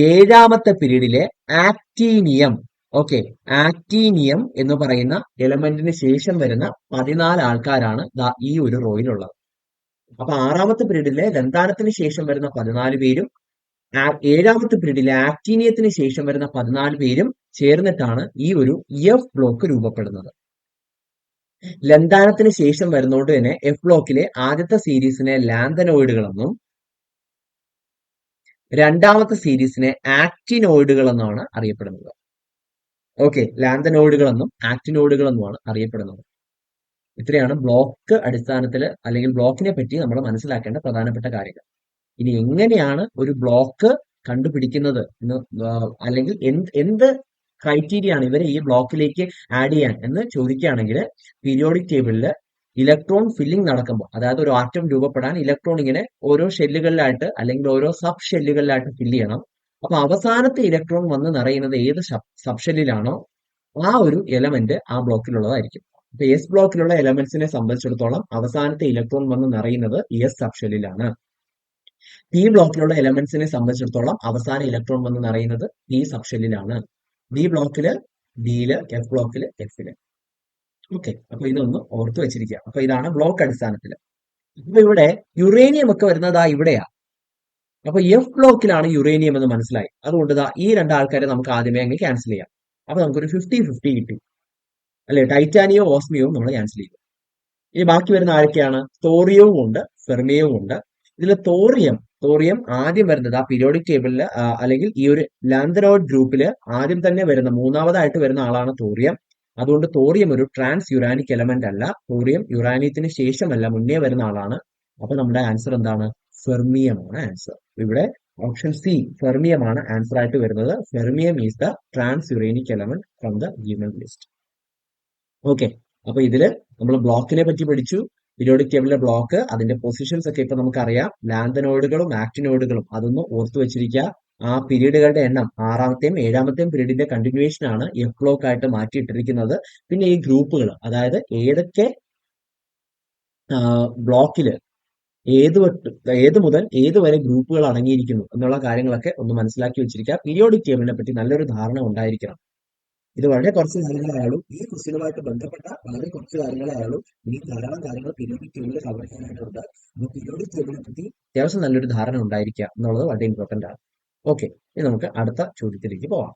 7ാമത്തെ പീരീഡിലെ ആക്ടീനിയം, ഓക്കെ, ആക്ടീനിയം എന്ന് പറയുന്ന എലമെന്റിന് ശേഷം വരുന്ന 14 ആൾക്കാരാണ് ഈ ഒരു റോയിലുള്ളത്. അപ്പൊ 6ാമത്തെ പീരീഡിലെ ലന്താനത്തിന് ശേഷം വരുന്ന 14 പേരും 7ാമത്തെ പീരീഡിലെ ആക്ടീനിയത്തിന് ശേഷം വരുന്ന 14 പേരും ചേർന്നിട്ടാണ് ഈ ഒരു എഫ് ബ്ലോക്ക് രൂപപ്പെടുന്നത്. ലന്താനത്തിന് ശേഷം വരുന്നതുകൊണ്ട് തന്നെ എഫ് ബ്ലോക്കിലെ ആദ്യത്തെ സീരീസിനെ ലാന്തനോയിഡുകളെന്നും 2ാമത്തെ സീരീസിനെ ആക്ടിനോയിഡുകൾ എന്നാണ് അറിയപ്പെടുന്നത്. ഓക്കെ, ലാന്തനോയിഡുകൾ എന്നും ആക്ടിനോയിഡുകൾ എന്നുമാണ് അറിയപ്പെടുന്നത്. ഇത്രയാണ് ബ്ലോക്ക് അടിസ്ഥാനത്തിൽ അല്ലെങ്കിൽ ബ്ലോക്കിനെ പറ്റി നമ്മൾ മനസ്സിലാക്കേണ്ട പ്രധാനപ്പെട്ട കാര്യങ്ങൾ. ഇനി എങ്ങനെയാണ് ഒരു ബ്ലോക്ക് കണ്ടുപിടിക്കുന്നത് എന്ന്, അല്ലെങ്കിൽ എന്ത് ക്രൈറ്റീരിയ ആണ് ഇവരെ ഈ ബ്ലോക്കിലേക്ക് ആഡ് ചെയ്യാൻ എന്ന് ചോദിക്കുകയാണെങ്കിൽ, പീരിയോഡിക് ടേബിളിൽ ഇലക്ട്രോൺ ഫില്ലിംഗ് നടക്കുമ്പോൾ, അതായത് ഒരു ആറ്റം രൂപപ്പെടാൻ ഇലക്ട്രോൺ ഇങ്ങനെ ഓരോ ഷെല്ലുകളിലായിട്ട് അല്ലെങ്കിൽ ഓരോ സബ് ഷെല്ലുകളിലായിട്ട് ഫില്ല് ചെയ്യണം. അപ്പൊ അവസാനത്തെ ഇലക്ട്രോൺ വന്ന് നിറയുന്നത് ഏത് സബ് ഷെല്ലിലാണോ ആ ഒരു എലമെന്റ് ആ ബ്ലോക്കിലുള്ളതായിരിക്കും. അപ്പൊ എസ് ബ്ലോക്കിലുള്ള എലമെന്റ്സിനെ സംബന്ധിച്ചിടത്തോളം അവസാനത്തെ ഇലക്ട്രോൺ വന്ന് നിറയുന്നത് എസ് സബ്ഷെല്ലിലാണ്. പി ബ്ലോക്കിലുള്ള എലമെന്റ്സിനെ സംബന്ധിച്ചിടത്തോളം അവസാന ഇലക്ട്രോൺ വന്ന് നിറയുന്നത് പി സബ്ഷെല്ലിലാണ്. ഡി ബ്ലോക്കില് ഡിയില്, എഫ് ബ്ലോക്കില് എഫില്. ഓക്കെ, അപ്പൊ ഇതൊന്ന് ഓർത്ത് വെച്ചിരിക്കുക. അപ്പൊ ഇതാണ് ബ്ലോക്ക് അടിസ്ഥാനത്തിൽ. അപ്പൊ ഇവിടെ യുറേനിയം ഒക്കെ വരുന്നത് ഇവിടെയാ. അപ്പൊ എഫ് ബ്ലോക്കിലാണ് യുറേനിയം എന്ന് മനസ്സിലായി. അതുകൊണ്ട് ഈ രണ്ട് ആൾക്കാരെ നമുക്ക് ആദ്യമേ അങ്ങ് ക്യാൻസൽ ചെയ്യാം. അപ്പൊ നമുക്കൊരു 50-50 കിട്ടി അല്ലെ. ടൈറ്റാനിയവും ഓസ്മിയവും നമ്മൾ ക്യാൻസൽ ചെയ്തു. ഇനി ബാക്കി വരുന്ന ആരൊക്കെയാണ്? തോറിയവും ഉണ്ട്, ഫെർമിയവും ഉണ്ട്. ഇതിൽ തോറിയം ആദ്യം വരുന്നത് പീരിയോഡിക് ടേബിളിൽ അല്ലെങ്കിൽ ഈ ഒരു ലാന്തനോയിഡ് ഗ്രൂപ്പിൽ ആദ്യം തന്നെ വരുന്ന മൂന്നാമതായിട്ട് വരുന്ന ആളാണ് തോറിയം. അതുകൊണ്ട് തോറിയം ഒരു ട്രാൻസ് യുറാനിക് എലമെന്റ് അല്ല. തോറിയം യുറാനിയത്തിന് ശേഷമല്ല, മുന്നേ വരുന്ന ആളാണ്. അപ്പൊ നമ്മുടെ ആൻസർ എന്താണ്? ഫെർമിയമാണ് ആൻസർ. ഇവിടെ ഓപ്ഷൻ സി ഫെർമിയമാണ് ആൻസർ ആയിട്ട് വരുന്നത്. Fermium is the transuranic element from the given list. Okay, അപ്പൊ ഇതില് നമ്മൾ ബ്ലോക്കിനെ പറ്റി പഠിച്ചു. പീരിയോഡിക് ടേബിളിലെ ബ്ലോക്ക്, അതിന്റെ പൊസിഷൻസ് ഒക്കെ ഇപ്പൊ നമുക്കറിയാം. ലാന്തനോയിഡുകളും ആക്ടിനോയിഡുകളും അതൊന്ന് ഓർത്തു വെച്ചിരിക്കുക. ആ പീരീഡുകളുടെ എണ്ണം 6ാമത്തെയും 7ാമത്തെയും പീരീഡിന്റെ കണ്ടിന്യൂവേഷൻ ആണ് എഫ് ബ്ലോക്ക് ആയിട്ട് മാറ്റിയിട്ടിരിക്കുന്നത്. പിന്നെ ഈ ഗ്രൂപ്പുകൾ, അതായത് ഏതൊക്കെ ബ്ലോക്കില് ഏത് മുതൽ ഏത് വരെ ഗ്രൂപ്പുകൾ അടങ്ങിയിരിക്കുന്നു എന്നുള്ള കാര്യങ്ങളൊക്കെ ഒന്ന് മനസ്സിലാക്കി വെച്ചിരിക്കുക. പീരിയോഡിക് ടേബിളിനെ പറ്റി നല്ലൊരു ധാരണ ഉണ്ടായിരിക്കണം. ഇത് വളരെ കുറച്ച് കാര്യങ്ങളായാലും ഈ ക്വസ്റ്റ്യനുമായിട്ട് ബന്ധപ്പെട്ട വളരെ കുറച്ച് കാര്യങ്ങളായാലും ഇനി ധാരാളം കാര്യങ്ങൾ പീരിയോഡിക് ടേബിളിൽ കവർ ചെയ്യാനായിട്ടുണ്ട്. അപ്പോൾ പീരിയോഡിക് ടേബിളിനെ പറ്റി അത്യാവശ്യം നല്ലൊരു ധാരണ ഉണ്ടായിരിക്കുക എന്നുള്ളത് വളരെ ഇമ്പോർട്ടന്റ് ആണ്. ഓക്കെ, ഇനി നമുക്ക് അടുത്ത ചോദ്യത്തിലേക്ക് പോവാം.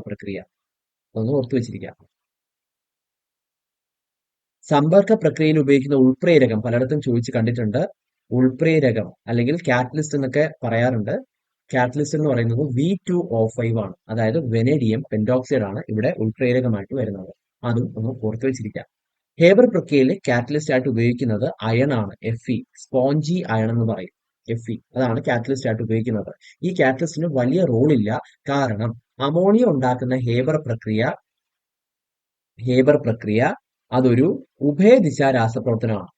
പ്രക്രിയ ഒന്ന് ഓർത്തു വെച്ചിരിക്കുക. സമ്പർക്ക പ്രക്രിയയിൽ ഉപയോഗിക്കുന്ന ഉൾപ്രേരകം പലയിടത്തും ചോദിച്ച് കണ്ടിട്ടുണ്ട്. ഉൾപ്രേരകം അല്ലെങ്കിൽ കാറ്റലിസ്റ്റ് എന്നൊക്കെ പറയാറുണ്ട്. കാറ്റലിസ്റ്റ് എന്ന് പറയുന്നത് V2O5 ആണ്. അതായത് വെനേഡിയം പെന്റോക്സൈഡ് ആണ് ഇവിടെ ഉൾപ്രേരകമായിട്ട് വരുന്നത്. അതും ഒന്ന് ഓർത്തു വെച്ചിരിക്കാം. ഹേബർ പ്രക്രിയയിൽ കാറ്റലിസ്റ്റ് ആയിട്ട് ഉപയോഗിക്കുന്നത് അയൺ ആണ്. Fe, സ്പോഞ്ചി അയൺ എന്ന് പറയും. Fe അതാണ് കാറ്റലിസ്റ്റ് ആയിട്ട് ഉപയോഗിക്കുന്നത്. ഈ കാറ്റലിസ്റ്റിന് വലിയ റോളില്ല. കാരണം അമോണിയ ഉണ്ടാക്കുന്ന ഹേബർ പ്രക്രിയ അതൊരു ഉഭയദിശാ രാസപ്രവർത്തനമാണ്.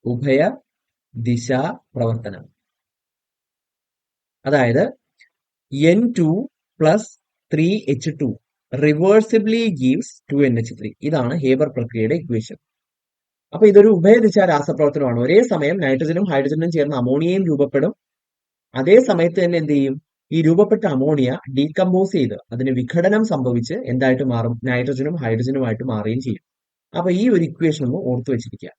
ഉഭയദിശാ പ്രവർത്തനം. അതായത് N2+3H2 റിവേഴ്സിബിളി ഗീവ്സ് 2NH3. ഇതാണ് ഹേബർ പ്രക്രിയയുടെ ഇക്വേഷൻ. അപ്പൊ ഇതൊരു ഉഭയദിശാ രാസപ്രവർത്തനമാണ്. ഒരേ സമയം നൈട്രജനും ഹൈഡ്രജനും ചേർന്ന് അമോണിയയും രൂപപ്പെടും. അതേ സമയത്ത് തന്നെ എന്ത് ചെയ്യും? ഈ രൂപപ്പെട്ട അമോണിയ ഡീകമ്പോസ് ചെയ്ത് അതിന് വിഘടനം സംഭവിച്ച് എന്തായിട്ട് മാറും? നൈട്രജനും ഹൈഡ്രജനുമായിട്ട് മാറുകയും ചെയ്യും. അപ്പൊ ഈ ഒരു ഇക്വേഷൻ ഒന്ന് ഓർത്തു വെച്ചിരിക്കുക.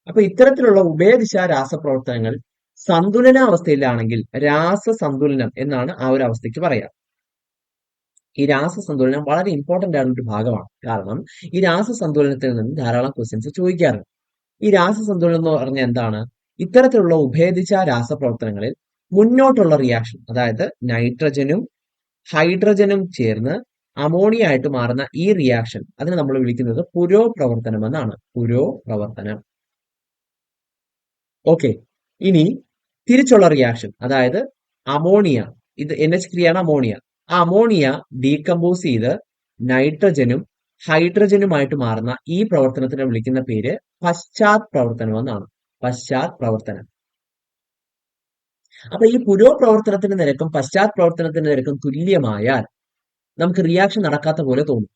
അപ്പൊ ഇത്തരത്തിലുള്ള ഉഭയദിശാ രാസപ്രവർത്തനങ്ങൾ സന്തുലനാവസ്ഥയിലാണെങ്കിൽ രാസസന്തുലനം എന്നാണ് ആ ഒരു അവസ്ഥയ്ക്ക് പറയാം. ഈ രാസസന്തുലനം വളരെ ഇമ്പോർട്ടന്റ് ആയിട്ടുള്ള ഒരു ഭാഗമാണ്. കാരണം ഈ രാസസന്തുലനത്തിൽ നിന്ന് ധാരാളം ക്വസ്റ്റ്യൻസ് ചോദിക്കാറുണ്ട്. ഈ രാസസന്തുലനം എന്ന് പറഞ്ഞാൽ എന്താണ്? ഇത്തരത്തിലുള്ള ഉഭയദിശാ രാസപ്രവർത്തനങ്ങളിൽ മുന്നോട്ടുള്ള റിയാക്ഷൻ, അതായത് നൈട്രജനും ഹൈഡ്രജനും ചേർന്ന് അമോണിയ ആയിട്ട് മാറുന്ന ഈ റിയാക്ഷൻ, അതിനെ നമ്മൾ വിളിക്കുന്നത് പുരോപ്രവർത്തനം എന്നാണ്. പുരോപ്രവർത്തനം. ഓക്കെ, ഇനി തിരിച്ചുള്ള റിയാക്ഷൻ, അതായത് അമോണിയ, ഇത് NH3 ആണ് അമോണിയ. ആ അമോണിയ ഡീകമ്പോസ് ചെയ്ത് നൈട്രജനും ഹൈഡ്രജനുമായിട്ട് മാറുന്ന ഈ പ്രവർത്തനത്തിനെ വിളിക്കുന്ന പേര് പശ്ചാത് പ്രവർത്തനം എന്നാണ്. പശ്ചാത് പ്രവർത്തനം. അപ്പൊ ഈ പുരോപ്രവർത്തനത്തിന്റെ നിരക്കും പശ്ചാത് പ്രവർത്തനത്തിന്റെ നിരക്കും തുല്യമായാൽ നമുക്ക് റിയാക്ഷൻ നടക്കാത്ത പോലെ തോന്നും.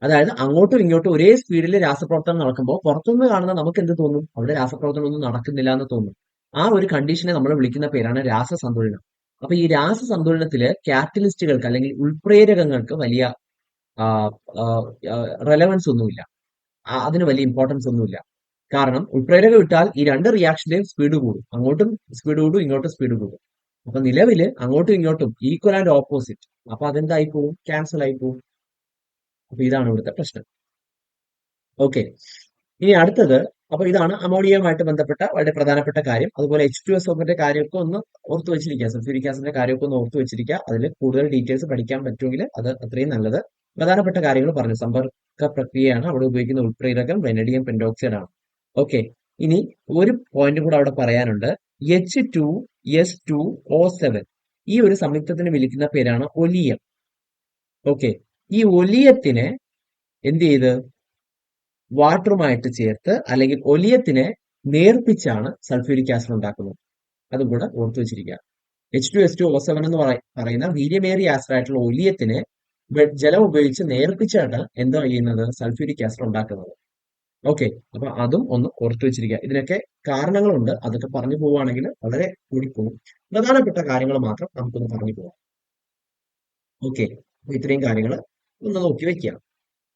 അതായത് അങ്ങോട്ടും ഇങ്ങോട്ടും ഒരേ സ്പീഡിൽ രാസപ്രവർത്തനം നടക്കുമ്പോൾ പുറത്തുനിന്ന് കാണുന്ന നമുക്ക് എന്ത് തോന്നും? അവിടെ രാസപ്രവർത്തനം ഒന്നും നടക്കുന്നില്ല എന്ന് തോന്നും. ആ ഒരു കണ്ടീഷനെ നമ്മൾ വിളിക്കുന്ന പേരാണ് രാസസന്തുലനം. അപ്പൊ ഈ രാസസന്തുലനത്തില് കാറ്റലിസ്റ്റുകൾക്ക് അല്ലെങ്കിൽ ഉൾപ്രേരകങ്ങൾക്ക് വലിയ റെലവൻസ് ഒന്നുമില്ല. അതിന് വലിയ ഇമ്പോർട്ടൻസ് ഒന്നുമില്ല. കാരണം ഉൾപ്രേരകം ഇട്ടാൽ ഈ രണ്ട് റിയാക്ഷന്റെയും സ്പീഡ് കൂടും. അങ്ങോട്ടും സ്പീഡ് കൂടും, ഇങ്ങോട്ടും സ്പീഡ് കൂടും. അപ്പൊ നിലവില് അങ്ങോട്ടും ഇങ്ങോട്ടും ഈക്വൽ ആൻഡ് ഓപ്പോസിറ്റ്. അപ്പൊ അതെന്തായി പോവും? ക്യാൻസൽ ആയി പോവും. അപ്പൊ ഇതാണ് ഇവിടുത്തെ പ്രശ്നം. ഓക്കെ, ഇനി അടുത്തത്, അപ്പൊ ഇതാണ് അമോണിയയുമായിട്ട് ബന്ധപ്പെട്ട വളരെ പ്രധാനപ്പെട്ട കാര്യം. അതുപോലെ H2SO4 കാര്യമൊക്കെ ഒന്ന് ഓർത്തു വെച്ചിരിക്കുക. സൾഫ്യൂരിക് ആസിഡിന്റെ കാര്യമൊക്കെ ഒന്ന് ഓർത്തു വെച്ചിരിക്കുക. അതിൽ കൂടുതൽ ഡീറ്റെയിൽസ് പഠിക്കാൻ പറ്റുമെങ്കിൽ അത് അത്രയും നല്ലത്. പ്രധാനപ്പെട്ട കാര്യങ്ങൾ പറഞ്ഞു. സമ്പർക്ക പ്രക്രിയയാണ് അവിടെ ഉപയോഗിക്കുന്ന ഉൾപ്രേരകം വെനഡിയം പെന്റോക്സൈഡ് ആണ്. ഓക്കെ, ഇനി ഒരു പോയിന്റ് കൂടെ അവിടെ പറയാനുണ്ട്. H2S2O7 ഈ ഒരു സംയുക്തത്തിന് വിളിക്കുന്ന പേരാണ് ഒലിയം. ഓക്കെ, ഈ ഒലിയത്തിനെ എന്ത് ചെയ്ത് വാട്ടറുമായിട്ട് ചേർത്ത് അല്ലെങ്കിൽ ഒലിയത്തിനെ നേർപ്പിച്ചാണ് സൾഫ്യൂരിക് ആസിഡ് ഉണ്ടാക്കുന്നത്. അതും കൂടെ ഓർത്തു വെച്ചിരിക്കുക. H2SO7 എന്ന് പറയുന്ന വീര്യമേറിയ ആസിഡ് ആയിട്ടുള്ള ഒലിയത്തിനെ ജലം ഉപയോഗിച്ച് നേർപ്പിച്ചാണ് എന്താ ചെയ്യുന്നത്, സൾഫ്യൂരിക് ആസിഡ് ഉണ്ടാക്കുന്നത്. ഓക്കെ, അപ്പൊ അതും ഒന്ന് ഓർത്തു വെച്ചിരിക്കുക. ഇതിനൊക്കെ കാരണങ്ങളുണ്ട്, അതൊക്കെ പറഞ്ഞു പോവുകയാണെങ്കിൽ വളരെ കൂടിപ്പോകും. പ്രധാനപ്പെട്ട കാര്യങ്ങൾ മാത്രം നമുക്കൊന്ന് പറഞ്ഞു പോവാം. ഓക്കെ, അപ്പൊ ഇത്രയും കാര്യങ്ങൾ ഒന്ന് നോക്കി വെക്കുക.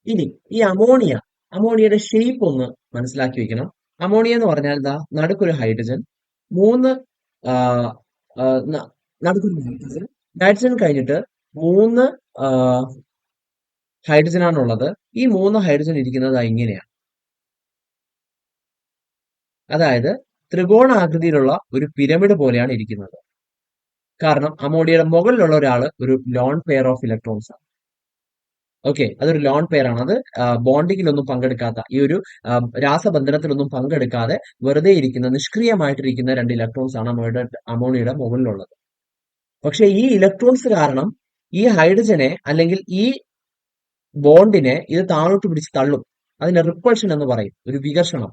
ഇനി ഈ അമോണിയയുടെ ഷേപ്പ് ഒന്ന് മനസ്സിലാക്കി വെക്കണം. അമോണിയ എന്ന് പറഞ്ഞാൽ എന്താ, നടുക്കൊരു ഹൈഡ്രജൻ, മൂന്ന് ആ, ആ, ന- നടുക്കൊരു നൈട്രജൻ, നൈട്രജൻ കഴിഞ്ഞിട്ട് മൂന്ന് ഹൈഡ്രജൻ ആണുള്ളത്. ഈ മൂന്ന് ഹൈഡ്രജൻ ഇരിക്കുന്നത് ഇങ്ങനെയാണ്. അതായത് ത്രികോണാകൃതിയിലുള്ള ഒരു പിരമിഡ് പോലെയാണ് ഇരിക്കുന്നത്. കാരണം അമോണിയയുടെ മുകളിലുള്ള ഒരാള് ഒരു ലോൺ പെയർ ഓഫ് ഇലക്ട്രോൺസ് ആണ്. ഓക്കെ, അതൊരു ലോൺ പെയർ ആണ്. അത് ബോണ്ടിങ്ങിലൊന്നും പങ്കെടുക്കാത്ത, ഈ ഒരു രാസബന്ധനത്തിലൊന്നും പങ്കെടുക്കാതെ വെറുതെ ഇരിക്കുന്ന, നിഷ്ക്രിയമായിട്ടിരിക്കുന്ന രണ്ട് ഇലക്ട്രോൺസ് ആണ് അമോണിയയുടെ മുകളിലുള്ളത്. പക്ഷെ ഈ ഇലക്ട്രോൺസ് കാരണം ഈ ഹൈഡ്രജനെ അല്ലെങ്കിൽ ഈ ബോണ്ടിനെ ഇത് താഴോട്ട് പിടിച്ച് തള്ളും. അതിനെ റിപ്പൾഷൻ എന്ന് പറയും, ഒരു വികർഷണം.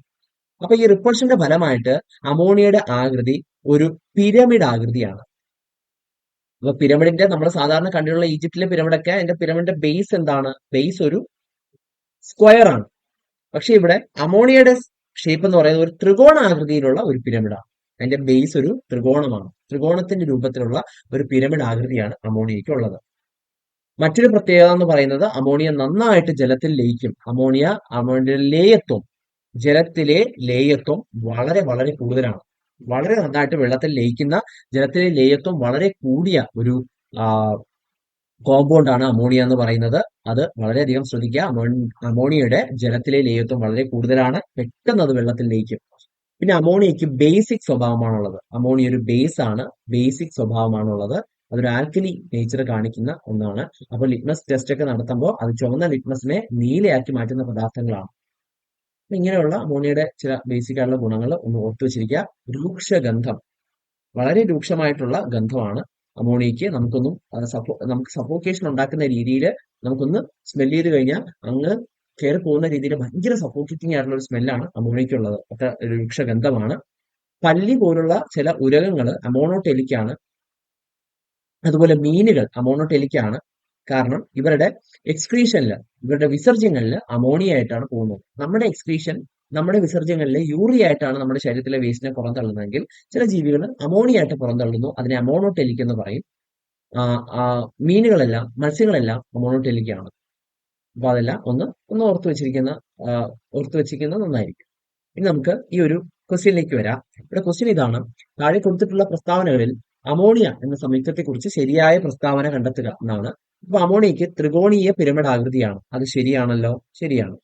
അപ്പൊ ഈ റിപ്പൾഷന്റെ ഫലമായിട്ട് അമോണിയയുടെ ആകൃതി ഒരു പിരമിഡ് ആകൃതിയാണ്. അപ്പൊ പിരമിഡിന്റെ നമ്മൾ സാധാരണ കണ്ടിട്ടുള്ള ഈജിപ്തിലെ പിരമിഡൊക്കെ, അതിന്റെ പിരമിഡിന്റെ ബേസ് എന്താണ്, ബേസ് ഒരു സ്ക്വയർ ആണ്. പക്ഷെ ഇവിടെ അമോണിയയുടെ ഷേപ്പ് എന്ന് പറയുന്നത് ഒരു ത്രികോണാകൃതിയിലുള്ള ഒരു പിരമിഡാണ്. അതിന്റെ ബേസ് ഒരു ത്രികോണമാണ്. ത്രികോണത്തിന്റെ രൂപത്തിലുള്ള ഒരു പിരമിഡ് ആകൃതിയാണ് അമോണിയയ്ക്ക് ഉള്ളത്. മറ്റൊരു പ്രത്യേകത എന്ന് പറയുന്നത് അമോണിയ നന്നായിട്ട് ജലത്തിൽ ലയിക്കും. അമോണിയ ലേയത്വം, ജലത്തിലെ ലേയത്വം വളരെ വളരെ കൂടുതലാണ്. വളരെ നന്നായിട്ട് വെള്ളത്തിൽ ലയിക്കുന്ന, ജലത്തിലെ ലേയത്വം വളരെ കൂടിയ ഒരു കോമ്പൗണ്ട് ആണ് അമോണിയ എന്ന് പറയുന്നത്. അത് വളരെയധികം ശ്രദ്ധിക്കുക. അമോണിയയുടെ ജലത്തിലെ ലേയത്വം വളരെ കൂടുതലാണ്, പെട്ടെന്ന് അത് വെള്ളത്തിൽ ലയിക്കും. പിന്നെ അമോണിയയ്ക്ക് ബേസിക് സ്വഭാവമാണുള്ളത്. അമോണിയ ഒരു ബേസ് ആണ്, ബേസിക് സ്വഭാവമാണുള്ളത്. അതൊരു ആൽക്കലി നേച്ചർ കാണിക്കുന്ന ഒന്നാണ്. അപ്പോൾ ലിറ്റ്മസ് ടെസ്റ്റ് ഒക്കെ നടത്തുമ്പോൾ അത് ചുവന്ന ലിറ്റ്മസിനെ നീലയാക്കി മാറ്റുന്ന പദാർത്ഥങ്ങളാണ്. ഇങ്ങനെയുള്ള അമോണിയയുടെ ചില ബേസിക് ആയിട്ടുള്ള ഗുണങ്ങൾ ഒന്ന് ഓർത്തു വെച്ചിരിക്കുക. രൂക്ഷഗന്ധം, വളരെ രൂക്ഷമായിട്ടുള്ള ഗന്ധമാണ് അമോണിയയ്ക്ക്. നമുക്ക് സഫോക്കേഷൻ ഉണ്ടാക്കുന്ന രീതിയിൽ നമുക്കൊന്ന് സ്മെല് ചെയ്ത് കഴിഞ്ഞാൽ അങ്ങ് കയറി പോകുന്ന രീതിയിൽ ഭയങ്കര സഫോക്കേറ്റിംഗ് ആയിട്ടുള്ള ഒരു സ്മെല്ലാണ് അമോണിയയ്ക്കുള്ളത്. അത്ര രൂക്ഷഗന്ധമാണ്. പല്ലി പോലുള്ള ചില ഉരകങ്ങൾ അമോണോടെലിക്കാണ്. അതുപോലെ മീനുകൾ അമോണോടെലിക്കാണ്. കാരണം ഇവരുടെ എക്സ്ക്രീഷനിൽ, ഇവരുടെ വിസർജ്യങ്ങളിൽ അമോണിയ ആയിട്ടാണ് പോകുന്നത്. നമ്മുടെ വിസർജ്യങ്ങളിൽ യൂറിയ ആയിട്ടാണ് നമ്മുടെ ശരീരത്തിലെ വേസ്റ്റിനെ പുറന്തള്ളുന്നതെങ്കിൽ ചില ജീവികൾ അമോണിയ ആയിട്ട് പുറന്തള്ളുന്നു. അതിനെ അമോണോടെലിക് എന്ന് പറയും. മത്സ്യങ്ങളെല്ലാം അമോണോടെലിക്കാണ്. അപ്പൊ അതെല്ലാം ഒന്ന് ഓർത്തു വെച്ചിരിക്കുന്നത് നന്നായിരിക്കും. ഇനി നമുക്ക് ഈ ഒരു ക്വസ്റ്റ്യനിലേക്ക് വരാം. ഇവിടെ ക്വസ്റ്റ്യൻ ഇതാണ്: താഴെ കൊടുത്തിട്ടുള്ള പ്രസ്താവനകളിൽ അമോണിയ എന്ന സംയുക്തത്തെ കുറിച്ച് ശരിയായ പ്രസ്താവന കണ്ടെത്തുക എന്നാണ്. അപ്പൊ അമോണിയയ്ക്ക് ത്രികോണീയ പിരമിഡ് ആകൃതിയാണ്. അത് ശരിയാണല്ലോ, ശരിയാണ്.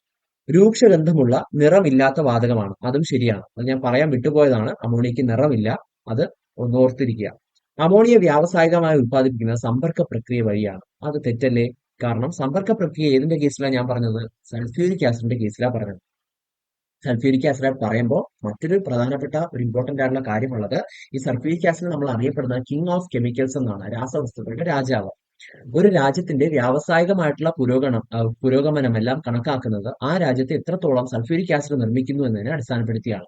രൂക്ഷഗന്ധമുള്ള നിറമില്ലാത്ത വാതകമാണ്, അതും ശരിയാണ്. അത് ഞാൻ പറയാൻ വിട്ടുപോയതാണ്. അമോണിയയ്ക്ക് നിറമില്ല, അത് ഒന്ന് ഓർത്തിരിക്കുക. അമോണിയ വ്യാവസായികമായി ഉത്പാദിപ്പിക്കുന്നത് സമ്പർക്ക പ്രക്രിയ വഴിയാണ്, അത് തെറ്റല്ലേ? കാരണം സമ്പർക്ക പ്രക്രിയ ഏതിന്റെ കേസിലാണ് ഞാൻ പറഞ്ഞത്? സൾഫ്യൂരിക് ആസിഡിന്റെ കേസിലാണ് പറഞ്ഞത്. സൾഫ്യൂരിക് ആസിഡ് പറയുമ്പോൾ മറ്റൊരു പ്രധാനപ്പെട്ട ഒരു ഇമ്പോർട്ടന്റ് ആയിട്ടുള്ള കാര്യമുള്ളത്, ഈ സൾഫ്യൂരിക് ആസിഡ് നമ്മൾ അറിയപ്പെടുന്നത് കിങ് ഓഫ് കെമിക്കൽസ് എന്നാണ്, രാസവസ്തുക്കളുടെ രാജാവ്. ഒരു രാജ്യത്തിന്റെ വ്യാവസായികമായിട്ടുള്ള പുരോഗമനമെല്ലാം കണക്കാക്കുന്നത് ആ രാജ്യത്ത് എത്രത്തോളം സൾഫ്യൂരിക് ആസിഡ് നിർമ്മിക്കുന്നു എന്നതിനെ അടിസ്ഥാനപ്പെടുത്തിയാണ്.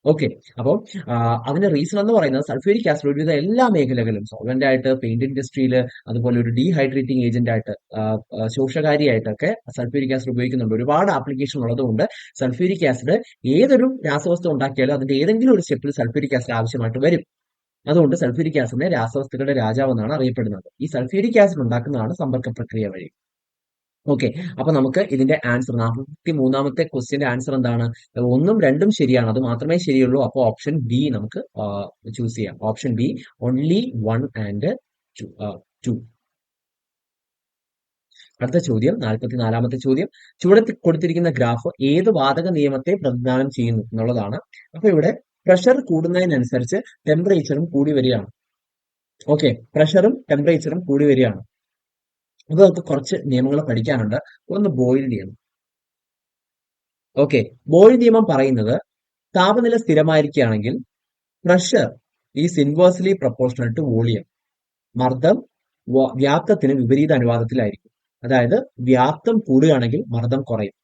ഓക്കെ, അപ്പോൾ അതിന്റെ റീസൺ എന്ന് പറയുന്നത് സൾഫ്യൂരിക് ആസിഡ് ഒരുവിധ എല്ലാ മേഖലകളിലും, സോൾവെന്റ് ആയിട്ട്, പെയിന്റ് ഇൻഡസ്ട്രിയിൽ, അതുപോലെ ഒരു ഡീഹൈഡ്രേറ്റിംഗ് ഏജന്റ് ആയിട്ട്, ശോഷകാരിയായിട്ടൊക്കെ സൾഫ്യൂരിക് ആസിഡ് ഉപയോഗിക്കുന്നുണ്ട്. ഒരുപാട് ആപ്ലിക്കേഷൻ ഉള്ളതുകൊണ്ട് സൾഫ്യൂരിക് ആസിഡ് ഏതൊരു രാസവസ്തു ഉണ്ടാക്കിയാലും അതിന്റെ ഏതെങ്കിലും ഒരു സ്റ്റെപ്പിൽ സൾഫ്യൂരിക് ആസിഡ് ആവശ്യമായിട്ട് വരും. അതുകൊണ്ട് സൾഫ്യൂരിക് ആസിഡിനെ രാസവസ്തുക്കളുടെ രാജാവ് എന്നാണ് അറിയപ്പെടുന്നത്. ഈ സൾഫ്യൂരിക് ആസിഡ് ഉണ്ടാക്കുന്നതാണ് സമ്പർക്ക പ്രക്രിയ വഴി. ഓക്കെ, അപ്പൊ നമുക്ക് ഇതിന്റെ ആൻസർ, 43ാമത്തെ ക്വസ്റ്റ്യന്റെ ആൻസർ എന്താണ്? 1ഉം 2ഉം ശരിയാണ്, അത് മാത്രമേ ശരിയുള്ളൂ. അപ്പോൾ ഓപ്ഷൻ ബി നമുക്ക് ചൂസ് ചെയ്യാം. Option B, only 1 and 2. അടുത്ത ചോദ്യം, 44ാമത്തെ ചോദ്യം. ചുവടെ കൊടുത്തിരിക്കുന്ന ഗ്രാഫ് ഏത് വാതക നിയമത്തെ പ്രതിനിധാനം ചെയ്യുന്നു എന്നുള്ളതാണ്. അപ്പൊ ഇവിടെ പ്രഷർ കൂടുന്നതിനനുസരിച്ച് ടെമ്പറേച്ചറും കൂടി വരികയാണ്. ഓക്കെ, പ്രഷറും ടെമ്പറേച്ചറും കൂടി വരികയാണ്. അപ്പൊ നമുക്ക് കുറച്ച് നിയമങ്ങൾ പഠിക്കാനുണ്ട്. ഒന്ന് ബോയിൽ നിയമം. ഓക്കെ, ബോയിൽ നിയമം പറയുന്നത് താപനില സ്ഥിരമായിരിക്കുകയാണെങ്കിൽ pressure is inversely proportional to volume. മർദ്ദം വ്യാപ്തത്തിന് വിപരീത അനുപാതത്തിലായിരിക്കും. അതായത് വ്യാപ്തം കൂടുകയാണെങ്കിൽ മർദ്ദം കുറയും.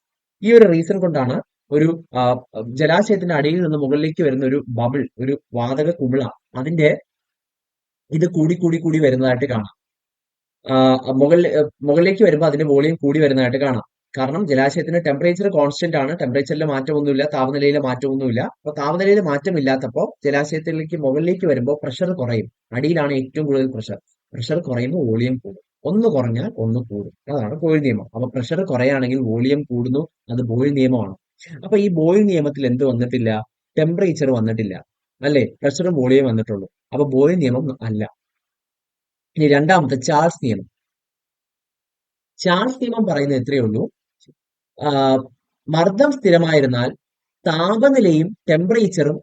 ഈ ഒരു റീസൺ കൊണ്ടാണ് ഒരു ആ, ജലാശയത്തിന്റെ അടിയിൽ നിന്ന് മുകളിലേക്ക് വരുന്ന ഒരു ബബിൾ, ഒരു വാതക കുമിള, അതിന്റെ ഇത് കൂടി കൂടി കൂടി വരുന്നതായിട്ട് കാണാം. ആ, മുകളിലേക്ക് വരുമ്പോൾ അതിന്റെ വോളിയം കൂടി വരുന്നതായിട്ട് കാണാം. കാരണം ജലാശയത്തിന്റെ ടെമ്പറേച്ചർ കോൺസ്റ്റന്റ് ആണ്, ടെമ്പറേച്ചറിൽ മാറ്റമൊന്നുമില്ല, താപനിലയിൽ മാറ്റമൊന്നുമില്ല. അപ്പൊ താപനിലയിൽ മാറ്റമില്ലാത്തപ്പോൾ ജലാശയത്തിലേക്ക് മുകളിലേക്ക് വരുമ്പോൾ പ്രഷർ കുറയും. അടിയിലാണ് ഏറ്റവും കൂടുതൽ പ്രഷർ. പ്രഷർ കുറയുമ്പോൾ വോളിയം കൂടും. ഒന്ന് കുറഞ്ഞാൽ ഒന്ന് കൂടും. അതാണ് ബോയിൽ നിയമം. അപ്പൊ പ്രഷർ കുറയാണെങ്കിൽ വോളിയം കൂടുന്നു. അത് ബോയിൽ നിയമമാണ്. അപ്പൊ ഈ ബോയിൽ നിയമത്തിൽ എന്ത് വന്നിട്ടില്ല? ടെമ്പറേച്ചർ വന്നിട്ടില്ല, അല്ലേ? പ്രഷറും വോളിയം വന്നിട്ടുള്ളൂ. അപ്പൊ ബോയിൽ നിയമം അല്ല. ഇനി രണ്ടാമത്തെ ചാൾസ് നിയമം. ചാൾസ് നിയമം പറയുന്നത് ഇത്രയേ ഉള്ളൂ. ആ, മർദ്ദം സ്ഥിരമായിരുന്നാൽ താപനിലയും ടെമ്പറേച്ചറും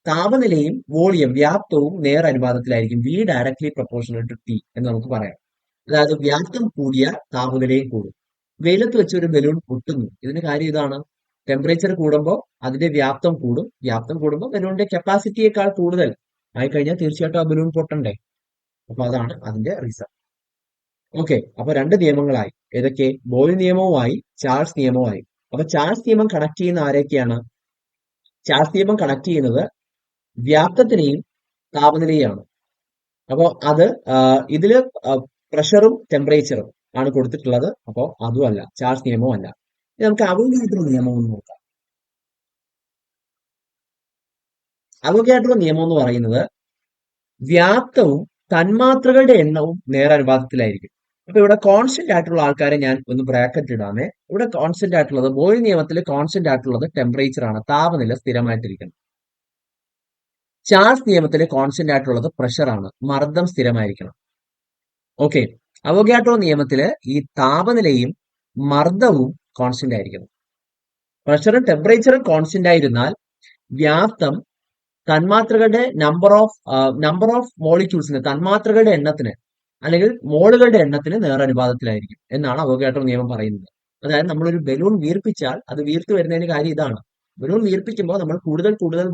താപനിലയും വോളിയം, വ്യാപ്തവും നേർ അനുപാതത്തിലായിരിക്കും. V directly proportional to T എന്ന് നമുക്ക് പറയാം. അതായത് വ്യാപ്തം കൂടിയാൽ താപനിലയും കൂടും. വെയിലത്ത് വെച്ച് ഒരു ബലൂൺ പൊട്ടുന്നു. ഇതിന് കാര്യം ഇതാണ്. ടെമ്പറേച്ചർ കൂടുമ്പോൾ അതിന്റെ വ്യാപ്തം കൂടും. വ്യാപ്തം കൂടുമ്പോൾ ബലൂണിന്റെ കപ്പാസിറ്റിയേക്കാൾ കൂടുതൽ ആയിക്കഴിഞ്ഞാൽ തീർച്ചയായിട്ടും ആ ബലൂൺ പൊട്ടണ്ടേ. അപ്പൊ അതാണ് അതിന്റെ റീസൺ. ഓക്കെ, അപ്പൊ രണ്ട് നിയമങ്ങളായി. ഏതൊക്കെ? ബോയിൽ നിയമവുമായി ചാൾസ് നിയമവുമായി. അപ്പൊ ചാൾസ് നിയമം കണക്ട് ചെയ്യുന്ന ആരൊക്കെയാണ്? ചാൾസ് നിയമം കണക്ട് ചെയ്യുന്നത് വ്യാപ്തത്തിനെയും താപനിലയാണ്. അപ്പോൾ അത് ഇതില് പ്രഷറും ടെമ്പറേച്ചറും ആണ് കൊടുത്തിട്ടുള്ളത്. അപ്പോൾ അതും അല്ല, ചാൾസ് നിയമവും അല്ല. ഇനി നമുക്ക് അവോഗാഡ്രോ നിയമം ഒന്ന് നോക്കാം. അവോഗാഡ്രോ നിയമം എന്ന് പറയുന്നത് വ്യാപ്തവും തന്മാത്രകളുടെ എണ്ണവും നേരനുപാതത്തിലായിരിക്കും. അപ്പൊ ഇവിടെ കോൺസ്റ്റന്റ് ആയിട്ടുള്ള ആൾക്കാരെ ഞാൻ ഒന്ന് ബ്രാക്കറ്റ് ഇടാമേ. ഇവിടെ കോൺസ്റ്റന്റ് ആയിട്ടുള്ളത്, ബോയിൽ നിയമത്തിൽ കോൺസ്റ്റന്റ് ആയിട്ടുള്ളത് ടെമ്പറേച്ചർ ആണ്, താപനില സ്ഥിരമായിട്ടിരിക്കണം. ചാൾസ് നിയമത്തിൽ കോൺസ്റ്റന്റ് ആയിട്ടുള്ളത് പ്രഷർ ആണ്, മർദ്ദം സ്ഥിരമായിരിക്കണം. ഓക്കെ, അവോഗാഡ്രോ നിയമത്തില് ഈ താപനിലയും മർദ്ദവും കോൺസ്റ്റന്റ് ആയിരിക്കണം. പ്രഷറും ടെമ്പറേച്ചറും കോൺസ്റ്റന്റ് ആയിരുന്നാൽ വ്യാപ്തം തന്മാത്രകളുടെ നമ്പർ ഓഫ് മോളിക്യൂൾസിന്, തന്മാത്രകളുടെ എണ്ണത്തിന് അല്ലെങ്കിൽ മോളുകളുടെ എണ്ണത്തിന് നേരനുപാതത്തിലായിരിക്കും എന്നാണ് അവോഗാഡ്രോ നിയമം പറയുന്നത്. അതായത് നമ്മളൊരു ബലൂൺ വീർപ്പിച്ചാൽ അത് വീർത്ത് വരുന്നതിന് കാര്യം ഇതാണ്. ബലൂൺ വീർപ്പിക്കുമ്പോൾ നമ്മൾ കൂടുതൽ കൂടുതൽ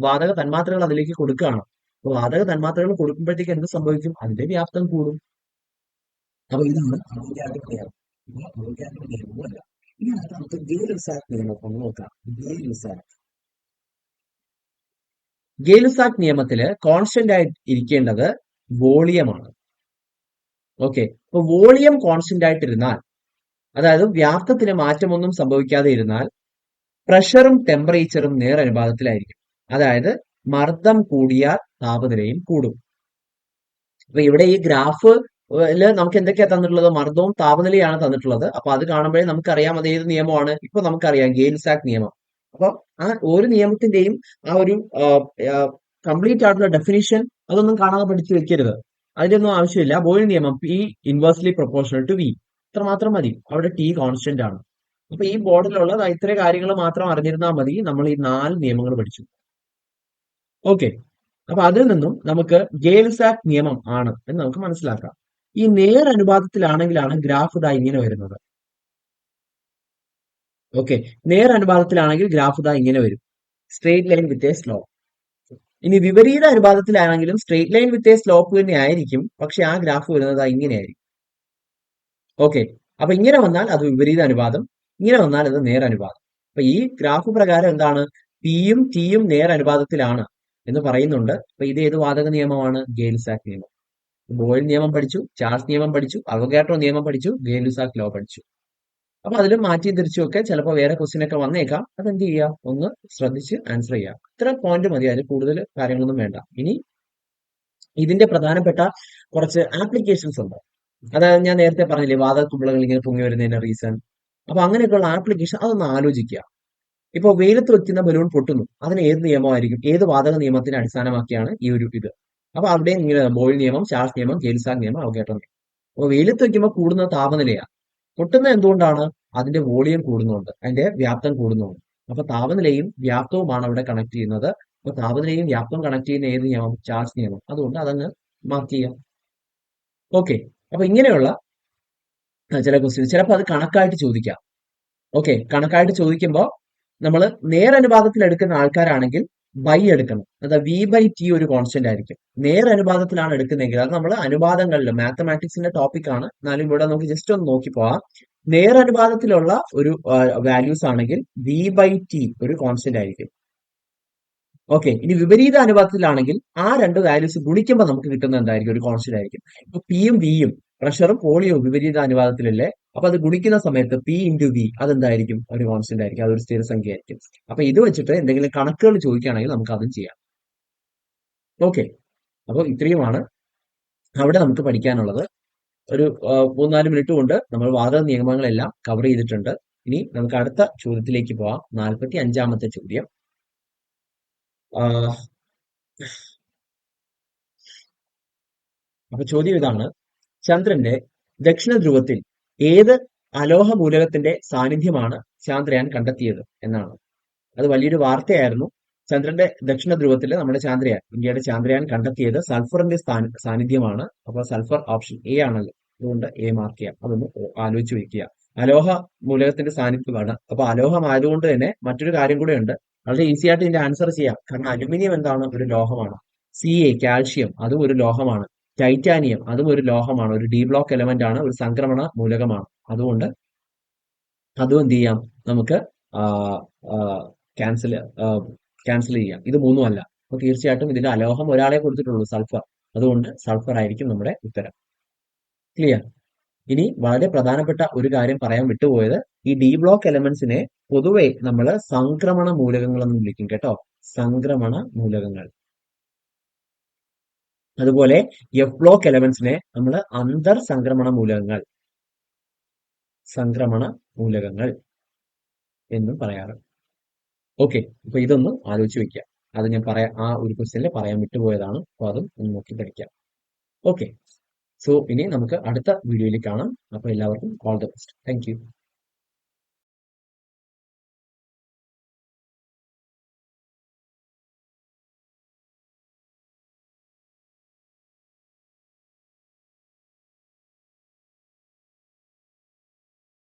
വാതക തന്മാത്രകൾ അതിലേക്ക് കൊടുക്കുകയാണ്. അപ്പൊ വാതക തന്മാത്രകൾ കൊടുക്കുമ്പോഴത്തേക്ക് എന്ത് സംഭവിക്കും? അതിന്റെ വ്യാപ്തം കൂടും. അപ്പൊ ഇതാണ് അവോഗാഡ്രോ നിയമം. ഇത് അവോഗാഡ്രോ നിയമമല്ല. ഇനി നമുക്ക് ഗേ-ലുസാക്ക് നിയമം ഒന്ന് നോക്കാം. ഗേ-ലുസാക്ക് നിയമത്തില് കോൺസ്റ്റന്റ് ആയിട്ട് ഇരിക്കേണ്ടത് വോളിയമാണ്. ഓക്കെ, അപ്പൊ വോളിയം കോൺസ്റ്റന്റ് ആയിട്ടിരുന്നാൽ, അതായത് വ്യാപ്തത്തിന് മാറ്റമൊന്നും സംഭവിക്കാതെ ഇരുന്നാൽ പ്രഷറും ടെമ്പറേച്ചറും നേരനുപാതത്തിലായിരിക്കും. അതായത് മർദ്ദം കൂടിയാൽ താപനിലയും കൂടും. അപ്പൊ ഇവിടെ ഈ ഗ്രാഫില് നമുക്ക് എന്തൊക്കെയാ തന്നിട്ടുള്ളത്? മർദ്ദവും താപനിലയാണ് തന്നിട്ടുള്ളത്. അപ്പൊ അത് കാണുമ്പോഴേ നമുക്കറിയാം അത് ഏത് നിയമമാണ്. ഇപ്പൊ നമുക്കറിയാം ഗേ-ലുസാക്ക് നിയമം. അപ്പൊ ആ ഒരു നിയമത്തിന്റെയും ആ ഒരു കംപ്ലീറ്റ് ആയിട്ടുള്ള ഡെഫിനിഷൻ അതൊന്നും കാണാതെ പഠിച്ചു വെക്കരുത്. അതിന്റെ ഒന്നും ആവശ്യമില്ല. ബോയിൽ നിയമം P inversely proportional to V, ഇത്ര മാത്രം മതി. അവിടെ ടി കോൺസ്റ്റന്റ് ആണ്. അപ്പൊ ഈ ബോർഡിലുള്ള ഇത്രയും കാര്യങ്ങൾ മാത്രം അറിഞ്ഞിരുന്നാൽ മതി. നമ്മൾ ഈ 4 നിയമങ്ങൾ പഠിച്ചു. ഓക്കെ, അപ്പൊ അതിൽ നിന്നും നമുക്ക് ഗേ-ലുസാക്ക് നിയമം ആണ് എന്ന് നമുക്ക് മനസ്സിലാക്കാം. ഈ നേർ അനുപാതത്തിലാണെങ്കിലാണ് ഗ്രാഫ് ഇതാ ഇങ്ങനെ വരുന്നത്. ഓക്കെ, നേർ അനുപാതത്തിലാണെങ്കിൽ ഗ്രാഫ് ഇതാ ഇങ്ങനെ വരും, straight line with a slope. ഇനി വിപരീത അനുപാതത്തിലാണെങ്കിലും straight line with a slope തന്നെ ആയിരിക്കും, പക്ഷെ ആ ഗ്രാഫ് വരുന്നത് ഇങ്ങനെയായിരിക്കും. ഓക്കെ, അപ്പൊ ഇങ്ങനെ വന്നാൽ അത് വിപരീത അനുപാതം, ഇങ്ങനെ വന്നാൽ അത് നേർ അനുപാതം. അപ്പൊ ഈ ഗ്രാഫ് പ്രകാരം എന്താണ്? പിയും ടിയും നേർ അനുപാതത്തിലാണ് എന്ന് പറയുന്നുണ്ട്. അപ്പൊ ഇത് ഏത് വാതക നിയമമാണ്? ഗേ-ലുസാക്ക് നിയമം. ബോയിൽ നിയമം പഠിച്ചു, ചാൾസ് നിയമം പഠിച്ചു, അവോഗാഡ്രോ നിയമം പഠിച്ചു, ഗേ-ലുസാക്ക് ലോ പഠിച്ചു. അപ്പൊ അതിലും മാറ്റിയും തിരിച്ചും ഒക്കെ ചിലപ്പോൾ വേറെ ക്വസ്റ്റ്യൻ ഒക്കെ വന്നേക്കാം. അതെന്ത് ചെയ്യുക? ഒന്ന് ശ്രദ്ധിച്ച് ആൻസർ ചെയ്യുക. ഇത്ര പോയിന്റ് മതി, അതിൽ കൂടുതൽ കാര്യങ്ങളൊന്നും വേണ്ട. ഇനി ഇതിന്റെ പ്രധാനപ്പെട്ട കുറച്ച് ആപ്ലിക്കേഷൻസ് ഉണ്ട്. അതായത് ഞാൻ നേരത്തെ പറഞ്ഞില്ലേ, വാതക കുമിളകൾ ഇങ്ങനെ പൊങ്ങി വരുന്നതിന്റെ റീസൺ. അപ്പൊ അങ്ങനെയൊക്കെയുള്ള ആപ്ലിക്കേഷൻ അതൊന്ന് ആലോചിക്കുക. ഇപ്പൊ വെയിലത്ത് വെക്കുന്ന ബലൂൺ പൊട്ടുന്നു, അതിന് ഏത് നിയമമായിരിക്കും? ഏത് വാതക നിയമത്തിനെ അടിസ്ഥാനമാക്കിയാണ് ഈ ഒരു ഇത്? അപ്പൊ അവിടെയും ഇങ്ങനെ ബോയിൽ നിയമം, ചാൾസ് നിയമം, ഗേ-ലുസാക്ക് നിയമം, അവോഗാഡ്രോ നിയമം. അപ്പൊ വെയിലത്ത് വെക്കുമ്പോൾ കൂടുന്ന താപനിലയാണ്. പൊട്ടുന്നത് എന്തുകൊണ്ടാണ്? അതിന്റെ വോളിയം കൂടുന്നുണ്ട്, അതിന്റെ വ്യാപ്തം കൂടുന്നുണ്ട്. അപ്പൊ താപനിലയും വ്യാപ്തവുമാണ് അവിടെ കണക്ട് ചെയ്യുന്നത്. അപ്പൊ താപനിലയും വ്യാപ്തവും കണക്ട് ചെയ്യുന്ന ഏത് നിയമം? ചാൾസ് നിയമം. അതുകൊണ്ട് അതങ്ങ് മാർക്ക് ചെയ്യാം. ഓക്കെ, അപ്പൊ ഇങ്ങനെയുള്ള ചില ക്വസ്റ്റ്യൻ ചിലപ്പോൾ അത് കണക്കായിട്ട് ചോദിക്കാം. ഓക്കെ, കണക്കായിട്ട് ചോദിക്കുമ്പോൾ നമ്മൾ നേരനുപാതത്തിൽ എടുക്കുന്ന ആൾക്കാരാണെങ്കിൽ ബൈ എടുക്കണം. അതായത് വി ബൈ ടി ഒരു കോൺസ്റ്റന്റ് ആയിരിക്കും. നേരനുപാതത്തിലാണ് എടുക്കുന്നതെങ്കിൽ, അത് നമ്മൾ അനുപാതങ്ങളിൽ മാത്തമാറ്റിക്സിന്റെ ടോപ്പിക് ആണ്, എന്നാലും ഇവിടെ നമുക്ക് ജസ്റ്റ് ഒന്ന് നോക്കി പോവാം. നേരനുപാതത്തിലുള്ള ഒരു വാല്യൂസ് ആണെങ്കിൽ വി ബൈ ടി ഒരു കോൺസ്റ്റന്റ് ആയിരിക്കും. ഓക്കെ, ഇനി വിപരീത അനുപാതത്തിലാണെങ്കിൽ ആ രണ്ട് വാല്യൂസ് ഗുണിക്കുമ്പോൾ നമുക്ക് കിട്ടുന്ന എന്തായിരിക്കും? ഒരു കോൺസ്റ്റന്റ് ആയിരിക്കും. ഇപ്പൊ പിയും വിയും, പ്രഷറും വോളിയവും വിപരീത അനുപാതത്തിലല്ലേ? അപ്പൊ അത് ഗുണിക്കുന്ന സമയത്ത് പി ഇൻറ്റു വി അതെന്തായിരിക്കും? ഒരു കോൺസ്റ്റന്റ് ആയിരിക്കും, അതൊരു സ്ഥിരസംഖ്യ ആയിരിക്കും. അപ്പൊ ഇത് വെച്ചിട്ട് എന്തെങ്കിലും കണക്കുകൾ ചോദിക്കുകയാണെങ്കിൽ നമുക്ക് അതും ചെയ്യാം. ഓക്കെ, അപ്പൊ ഇത്രയുമാണ് അവിടെ നമുക്ക് പഠിക്കാനുള്ളത്. ഒരു 3-4 മിനിറ്റ് കൊണ്ട് നമ്മൾ വാതക നിയമങ്ങളെല്ലാം കവർ ചെയ്തിട്ടുണ്ട്. ഇനി നമുക്ക് അടുത്ത ചോദ്യത്തിലേക്ക് പോവാം. 45-ാമത്തെ ചോദ്യം. അപ്പൊ ചോദ്യം ഇതാണ്: ചന്ദ്രന്റെ ദക്ഷിണ ധ്രുവത്തിൽ ഏത് അലോഹ മൂലകത്തിന്റെ സാന്നിധ്യമാണ് ചാന്ദ്രയാൻ കണ്ടെത്തിയത് എന്നാണ്. അത് വലിയൊരു വാർത്തയായിരുന്നു. ചന്ദ്രന്റെ ദക്ഷിണ ധ്രുവത്തിൽ നമ്മുടെ ചാന്ദ്രയാൻ, ഇന്ത്യയുടെ ചാന്ദ്രയാൻ കണ്ടെത്തിയത് സൾഫറിന്റെ സാന്നിധ്യമാണ്. അപ്പൊ സൾഫർ ഓപ്ഷൻ എ ആണല്ലോ, അതുകൊണ്ട് എ മാർക്ക് ചെയ്യാം. അതൊന്ന് ആലോചിച്ച് വെക്കുക. അലോഹ മൂലകത്തിന്റെ സാന്നിധ്യമാണ്. അപ്പൊ അലോഹം ആയതുകൊണ്ട് തന്നെ മറ്റൊരു കാര്യം കൂടെ ഉണ്ട്. വളരെ ഈസി ആയിട്ട് ഇതിന്റെ ആൻസർ ചെയ്യാം. കാരണം അലുമിനിയം എന്താണ്? ഒരു ലോഹമാണ്. സി എ കാൽഷ്യം, അതും ഒരു ലോഹമാണ്. ടൈറ്റാനിയം, അതും ഒരു ലോഹമാണ്. ഒരു ഡി ബ്ലോക്ക് എലമെന്റ് ആണ്, ഒരു സംക്രമണ മൂലകമാണ്. അതുകൊണ്ട് അതും എന്ത് ചെയ്യാം? നമുക്ക് ക്യാൻസൽ ക്യാൻസൽ ചെയ്യാം. ഇത് മൂന്നും അല്ല. അപ്പൊ തീർച്ചയായിട്ടും ഇതിൽ അലോഹം ഒരാളെ കൊടുത്തിട്ടുള്ളൂ, സൾഫർ. അതുകൊണ്ട് സൾഫർ ആയിരിക്കും നമ്മുടെ ഉത്തരം. ക്ലിയർ? ഇനി വളരെ പ്രധാനപ്പെട്ട ഒരു കാര്യം പറയാൻ വിട്ടുപോയത്, ഈ ഡി ബ്ലോക്ക് എലമെന്റ്സിനെ പൊതുവെ നമ്മൾ സംക്രമണ മൂലകങ്ങൾ എന്ന് വിളിക്കും കേട്ടോ. സംക്രമണ മൂലകങ്ങൾ. അതുപോലെ എഫ് ബ്ലോക്ക് എലമെന്റ്സിനെ നമ്മൾ അന്തർ സംക്രമണ മൂലകങ്ങൾ, സംക്രമണ മൂലകങ്ങൾ എന്നും പറയാറ്. ഓക്കെ, അപ്പൊ ഇതൊന്ന് ആലോചിച്ച് വെക്കുക. അത് ഞാൻ പറയാം, ആ ഒരു ക്വസ്റ്റ്യനിൽ പറയാൻ വിട്ടുപോയതാണ്. അപ്പൊ അതും ഒന്ന് നോക്കി പഠിക്കാം. ഓക്കെ, സോ ഇനി നമുക്ക് അടുത്ത വീഡിയോയിൽ കാണാം. അപ്പൊ എല്ലാവർക്കും all the best. Thank you.